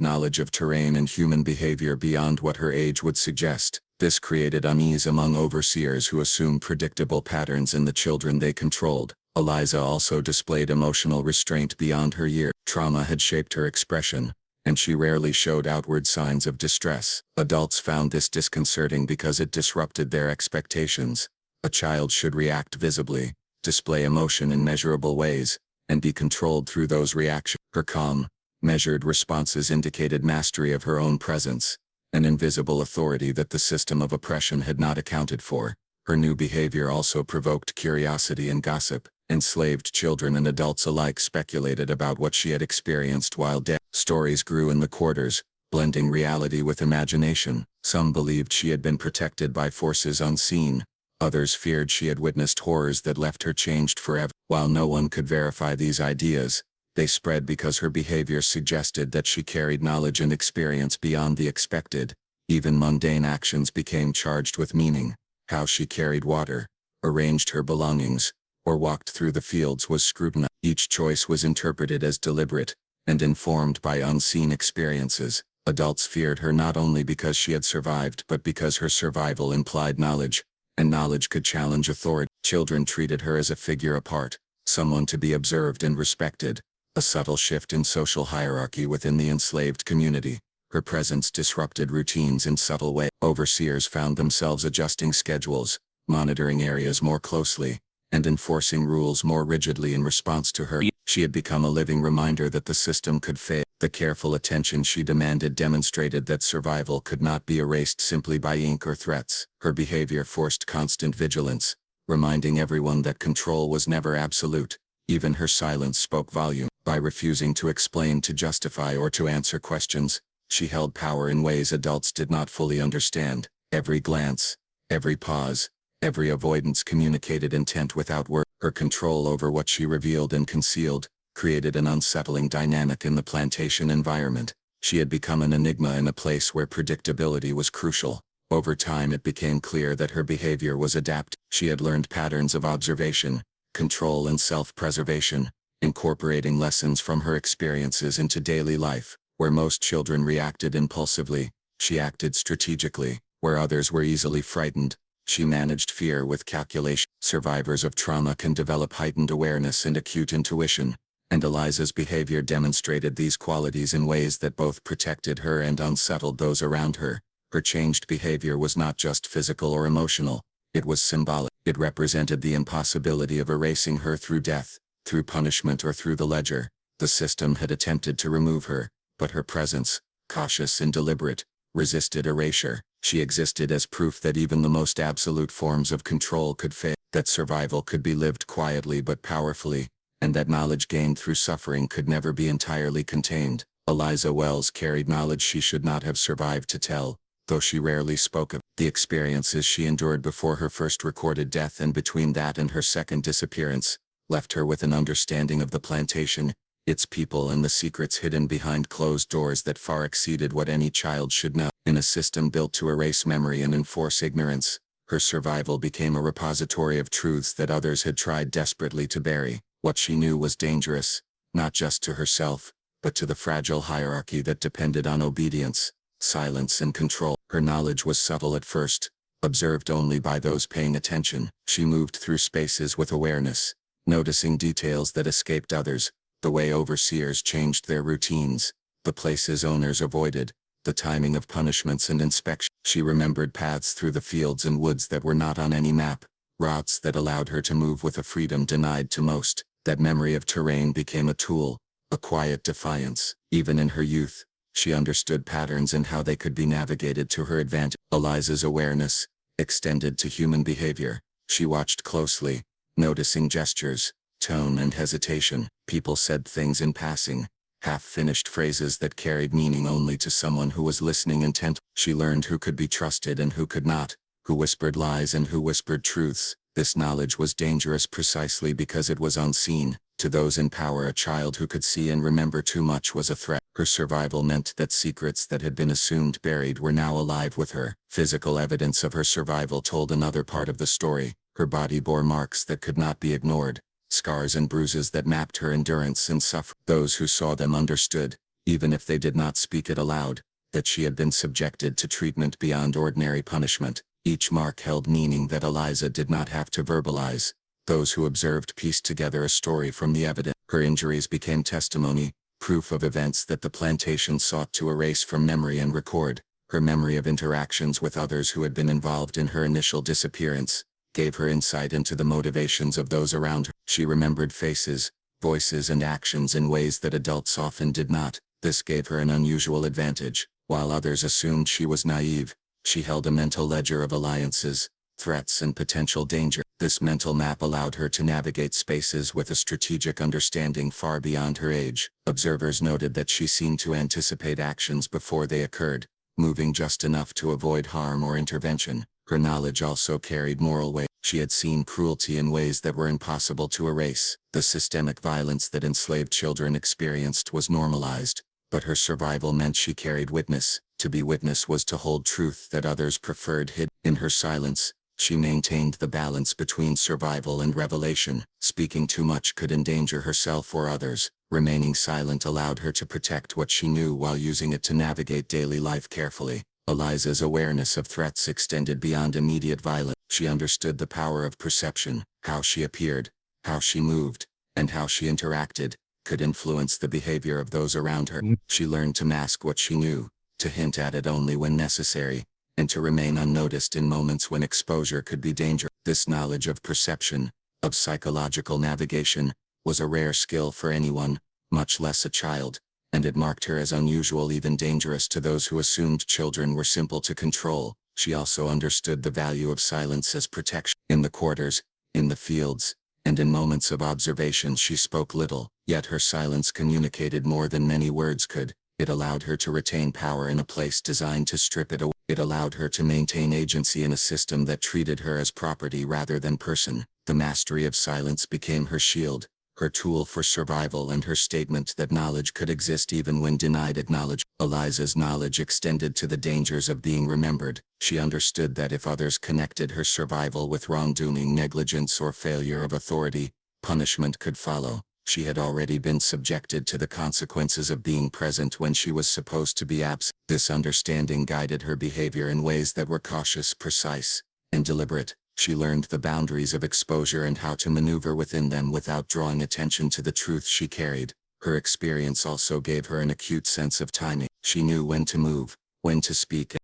knowledge of terrain and human behavior beyond what her age would suggest. This created unease among overseers who assumed predictable patterns in the children they controlled. Eliza also displayed emotional restraint beyond her years. Trauma had shaped her expression, and she rarely showed outward signs of distress. Adults found this disconcerting because it disrupted their expectations. A child should react visibly, display emotion in measurable ways, and be controlled through those reactions. Her calm, measured responses indicated mastery of her own presence, an invisible authority that the system of oppression had not accounted for. Her new behavior also provoked curiosity and gossip. Enslaved children and adults alike speculated about what she had experienced while dead. Stories grew in the quarters, blending reality with imagination. Some believed she had been protected by forces unseen. Others feared she had witnessed horrors that left her changed forever. While no one could verify these ideas, they spread because her behavior suggested that she carried knowledge and experience beyond the expected. Even mundane actions became charged with meaning. How she carried water, arranged her belongings, or walked through the fields was scrutinized. Each choice was interpreted as deliberate, and informed by unseen experiences. Adults feared her not only because she had survived but because her survival implied knowledge, and knowledge could challenge authority. Children treated her as a figure apart, someone to be observed and respected, a subtle shift in social hierarchy within the enslaved community. Her presence disrupted routines in subtle ways. Overseers found themselves adjusting schedules, monitoring areas more closely, and enforcing rules more rigidly in response to her. She had become a living reminder that the system could fail. The careful attention she demanded demonstrated that survival could not be erased simply by ink or threats. Her behavior forced constant vigilance, reminding everyone that control was never absolute. Even her silence spoke volume. By refusing to explain, to justify, or to answer questions, she held power in ways adults did not fully understand. Every glance, every pause, every avoidance communicated intent without word. Her control over what she revealed and concealed created an unsettling dynamic in the plantation environment. She had become an enigma in a place where predictability was crucial. Over time it became clear that her behavior was adapted. She had learned patterns of observation, control, and self-preservation, incorporating lessons from her experiences into daily life. Where most children reacted impulsively, she acted strategically. Where others were easily frightened, she managed fear with calculation. Survivors of trauma can develop heightened awareness and acute intuition, and Eliza's behavior demonstrated these qualities in ways that both protected her and unsettled those around her. Her changed behavior was not just physical or emotional, it was symbolic. It represented the impossibility of erasing her through death, through punishment, or through the ledger. The system had attempted to remove her, but her presence, cautious and deliberate, resisted erasure. She existed as proof that even the most absolute forms of control could fail, that survival could be lived quietly but powerfully, and that knowledge gained through suffering could never be entirely contained. Eliza Wells carried knowledge she should not have survived to tell, though she rarely spoke of the experiences she endured before her first recorded death and between that and her second disappearance, left her with an understanding of the plantation, its people, and the secrets hidden behind closed doors that far exceeded what any child should know. In a system built to erase memory and enforce ignorance, her survival became a repository of truths that others had tried desperately to bury. What she knew was dangerous, not just to herself, but to the fragile hierarchy that depended on obedience, silence, and control. Her knowledge was subtle at first, observed only by those paying attention. She moved through spaces with awareness, noticing details that escaped others, the way overseers changed their routines, the places owners avoided, the timing of punishments and inspection. She remembered paths through the fields and woods that were not on any map, routes that allowed her to move with a freedom denied to most. That memory of terrain became a tool, a quiet defiance. Even in her youth, she understood patterns and how they could be navigated to her advantage. Eliza's awareness extended to human behavior. She watched closely, noticing gestures, tone, and hesitation. People said things in passing, half-finished phrases that carried meaning only to someone who was listening intently. She learned who could be trusted and who could not, who whispered lies and who whispered truths. This knowledge was dangerous precisely because it was unseen. To those in power, a child who could see and remember too much was a threat. Her survival meant that secrets that had been assumed buried were now alive with her. Physical evidence of her survival told another part of the story. Her body bore marks that could not be ignored, scars and bruises that mapped her endurance and suffering. Those who saw them understood, even if they did not speak it aloud, that she had been subjected to treatment beyond ordinary punishment. Each mark held meaning that Eliza did not have to verbalize. Those who observed pieced together a story from the evidence. Her injuries became testimony, proof of events that the plantation sought to erase from memory and record. Her memory of interactions with others who had been involved in her initial disappearance gave her insight into the motivations of those around her. She remembered faces, voices, and actions in ways that adults often did not. This gave her an unusual advantage. While others assumed she was naive, she held a mental ledger of alliances, threats, and potential danger. This mental map allowed her to navigate spaces with a strategic understanding far beyond her age. Observers noted that she seemed to anticipate actions before they occurred, moving just enough to avoid harm or intervention. Her knowledge also carried moral weight. She had seen cruelty in ways that were impossible to erase. The systemic violence that enslaved children experienced was normalized, but her survival meant she carried witness. To be witness was to hold truth that others preferred hid. In her silence, she maintained the balance between survival and revelation. Speaking too much could endanger herself or others. Remaining silent allowed her to protect what she knew while using it to navigate daily life carefully. Eliza's awareness of threats extended beyond immediate violence. She understood the power of perception. How she appeared, how she moved, and how she interacted could influence the behavior of those around her. She learned to mask what she knew, to hint at it only when necessary, and to remain unnoticed in moments when exposure could be dangerous. This knowledge of perception, of psychological navigation, was a rare skill for anyone, much less a child, and it marked her as unusual, even dangerous to those who assumed children were simple to control. She also understood the value of silence as protection. In the quarters, in the fields, and in moments of observation she spoke little, yet her silence communicated more than many words could. It allowed her to retain power in a place designed to strip it away. It allowed her to maintain agency in a system that treated her as property rather than person. The mastery of silence became her shield, her tool for survival, and her statement that knowledge could exist even when denied acknowledgement. Eliza's knowledge extended to the dangers of being remembered. She understood that if others connected her survival with wrongdoing, negligence, or failure of authority, punishment could follow. She had already been subjected to the consequences of being present when she was supposed to be absent. This understanding guided her behavior in ways that were cautious, precise, and deliberate. She learned the boundaries of exposure and how to maneuver within them without drawing attention to the truth she carried. Her experience also gave her an acute sense of timing. She knew when to move, when to speak.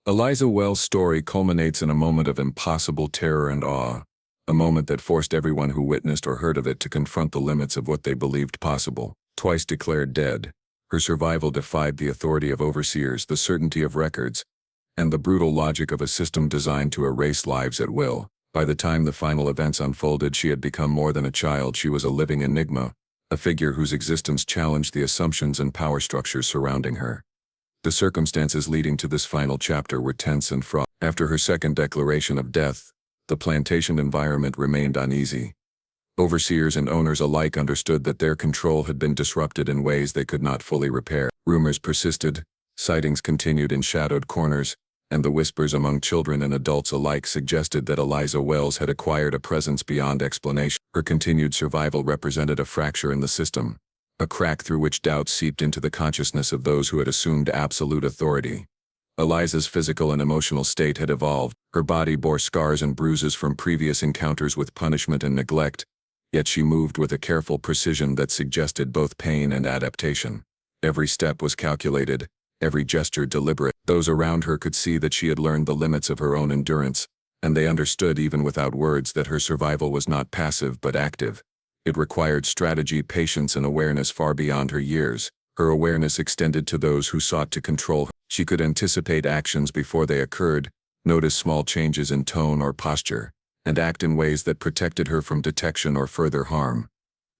Eliza Wells' story culminates in a moment of impossible terror and awe, a moment that forced everyone who witnessed or heard of it to confront the limits of what they believed possible. Twice declared dead, her survival defied the authority of overseers, the certainty of records, and the brutal logic of a system designed to erase lives at will. By the time the final events unfolded, she had become more than a child. She was a living enigma, a figure whose existence challenged the assumptions and power structures surrounding her. The circumstances leading to this final chapter were tense and fraught. After her second declaration of death, the plantation environment remained uneasy. Overseers and owners alike understood that their control had been disrupted in ways they could not fully repair. Rumors persisted, sightings continued in shadowed corners, and the whispers among children and adults alike suggested that Eliza Wells had acquired a presence beyond explanation. Her continued survival represented a fracture in the system, a crack through which doubt seeped into the consciousness of those who had assumed absolute authority. Eliza's physical and emotional state had evolved. Her body bore scars and bruises from previous encounters with punishment and neglect, yet she moved with a careful precision that suggested both pain and adaptation. Every step was calculated, every gesture deliberate. Those around her could see that she had learned the limits of her own endurance, and they understood even without words that her survival was not passive but active. It required strategy, patience, and awareness far beyond her years. Her awareness extended to those who sought to control her. She could anticipate actions before they occurred, notice small changes in tone or posture, and act in ways that protected her from detection or further harm.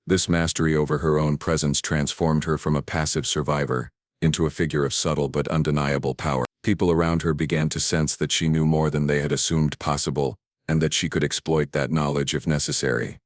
This mastery over her own presence transformed her from a passive survivor into a figure of subtle but undeniable power. People around her began to sense that she knew more than they had assumed possible, and that she could exploit that knowledge if necessary.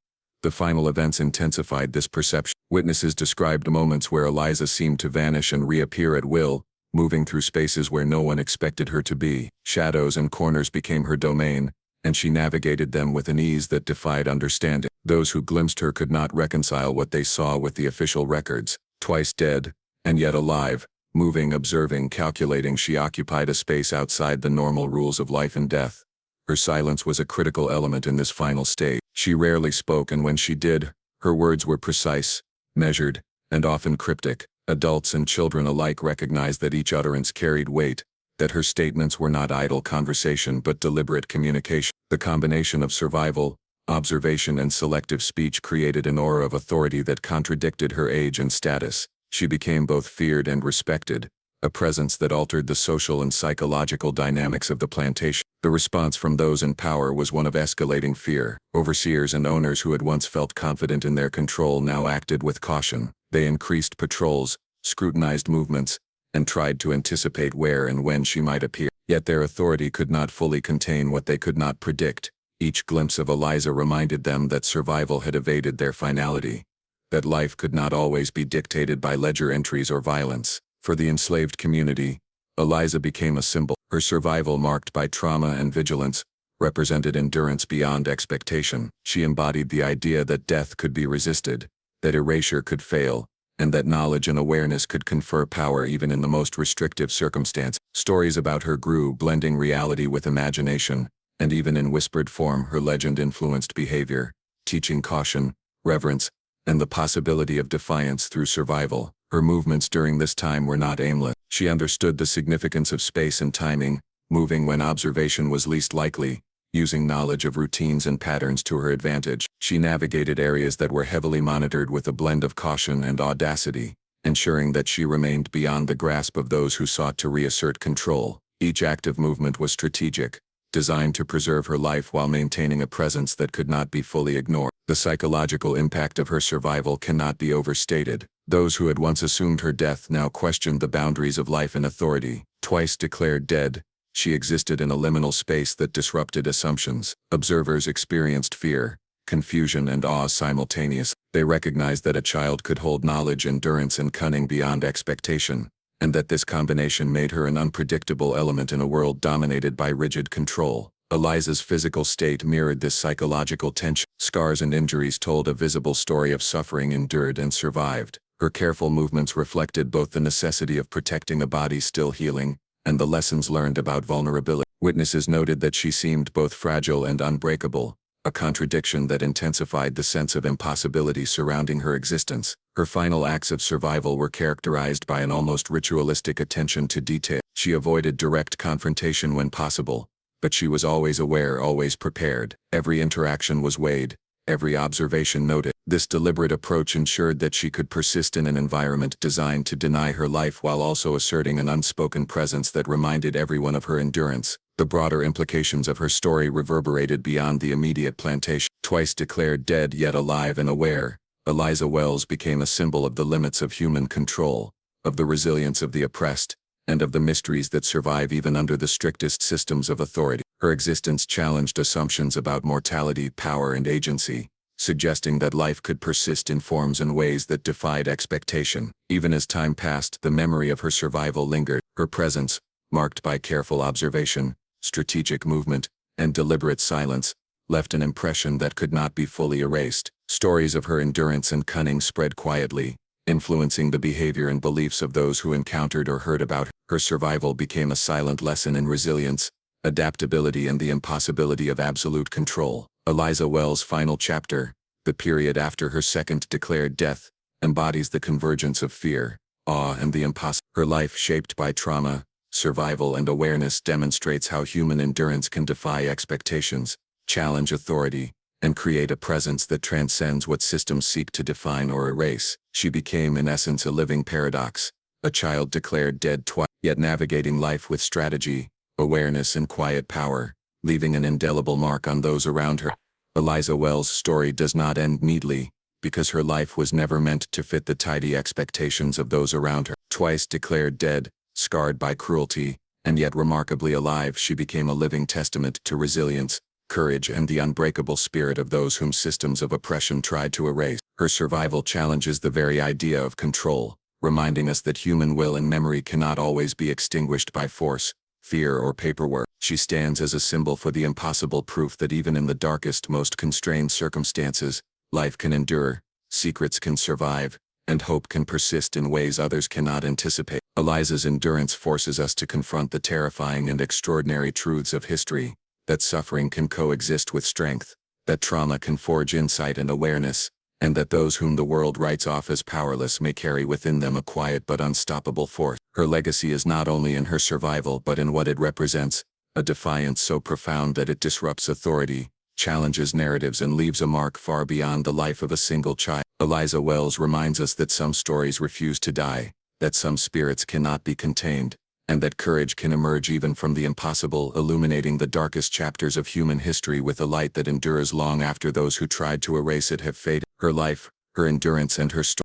The final events intensified this perception. Witnesses described moments where Eliza seemed to vanish and reappear at will, moving through spaces where no one expected her to be. Shadows and corners became her domain, and she navigated them with an ease that defied understanding. Those who glimpsed her could not reconcile what they saw with the official records. Twice dead, and yet alive, moving, observing, calculating, she occupied a space outside the normal rules of life and death. Her silence was a critical element in this final stage. She rarely spoke, and when she did, her words were precise, measured, and often cryptic. Adults and children alike recognized that each utterance carried weight, that her statements were not idle conversation but deliberate communication. The combination of survival, observation, and selective speech created an aura of authority that contradicted her age and status. She became both feared and respected, a presence that altered the social and psychological dynamics of the plantation. The response from those in power was one of escalating fear. Overseers and owners who had once felt confident in their control now acted with caution. They increased patrols, scrutinized movements, and tried to anticipate where and when she might appear. Yet their authority could not fully contain what they could not predict. Each glimpse of Eliza reminded them that survival had evaded their finality, that life could not always be dictated by ledger entries or violence. For the enslaved community, Eliza became a symbol. Her survival, marked by trauma and vigilance, represented endurance beyond expectation. She embodied the idea that death could be resisted, that erasure could fail, and that knowledge and awareness could confer power even in the most restrictive circumstance. Stories about her grew, blending reality with imagination, and even in whispered form her legend influenced behavior, teaching caution, reverence, and the possibility of defiance through survival. Her movements during this time were not aimless. She understood the significance of space and timing, moving when observation was least likely, using knowledge of routines and patterns to her advantage. She navigated areas that were heavily monitored with a blend of caution and audacity, ensuring that she remained beyond the grasp of those who sought to reassert control. Each active movement was strategic, designed to preserve her life while maintaining a presence that could not be fully ignored. The psychological impact of her survival cannot be overstated. Those who had once assumed her death now questioned the boundaries of life and authority. Twice declared dead, she existed in a liminal space that disrupted assumptions. Observers experienced fear, confusion, and awe simultaneously. They recognized that a child could hold knowledge, endurance, and cunning beyond expectation, and that this combination made her an unpredictable element in a world dominated by rigid control. Eliza's physical state mirrored this psychological tension. Scars and injuries told a visible story of suffering endured and survived. Her careful movements reflected both the necessity of protecting a body still healing, and the lessons learned about vulnerability. Witnesses noted that she seemed both fragile and unbreakable, a contradiction that intensified the sense of impossibility surrounding her existence. Her final acts of survival were characterized by an almost ritualistic attention to detail. She avoided direct confrontation when possible, but she was always aware, always prepared. Every interaction was weighed, every observation noted. This deliberate approach ensured that she could persist in an environment designed to deny her life while also asserting an unspoken presence that reminded everyone of her endurance. The broader implications of her story reverberated beyond the immediate plantation. Twice declared dead yet alive and aware, Eliza Wells became a symbol of the limits of human control, of the resilience of the oppressed, and of the mysteries that survive even under the strictest systems of authority. Her existence challenged assumptions about mortality, power, and agency, suggesting that life could persist in forms and ways that defied expectation. Even as time passed, the memory of her survival lingered. Her presence, marked by careful observation, strategic movement, and deliberate silence, left an impression that could not be fully erased. Stories of her endurance and cunning spread quietly, influencing the behavior and beliefs of those who encountered or heard about her. Her survival became a silent lesson in resilience, adaptability, and the impossibility of absolute control. Eliza Wells' final chapter, the period after her second declared death, embodies the convergence of fear, awe, and the impossible. Her life, shaped by trauma, survival, and awareness, demonstrates how human endurance can defy expectations, challenge authority, and create a presence that transcends what systems seek to define or erase. She became, in essence, a living paradox, a child declared dead twice, yet navigating life with strategy, awareness, and quiet power, leaving an indelible mark on those around her. Eliza Wells' story does not end neatly, because her life was never meant to fit the tidy expectations of those around her. Twice declared dead, scarred by cruelty, and yet remarkably alive, she became a living testament to resilience, courage, and the unbreakable spirit of those whom systems of oppression tried to erase. Her survival challenges the very idea of control, reminding us that human will and memory cannot always be extinguished by force, fear, or paperwork. She stands as a symbol for the impossible, proof that even in the darkest, most constrained circumstances, life can endure, secrets can survive, and hope can persist in ways others cannot anticipate. Eliza's endurance forces us to confront the terrifying and extraordinary truths of history, that suffering can coexist with strength, that trauma can forge insight and awareness, and that those whom the world writes off as powerless may carry within them a quiet but unstoppable force. Her legacy is not only in her survival but in what it represents, a defiance so profound that it disrupts authority, challenges narratives, and leaves a mark far beyond the life of a single child. Eliza Wells reminds us that some stories refuse to die, that some spirits cannot be contained, and that courage can emerge even from the impossible, illuminating the darkest chapters of human history with a light that endures long after those who tried to erase it have faded. Her life, her endurance, and her story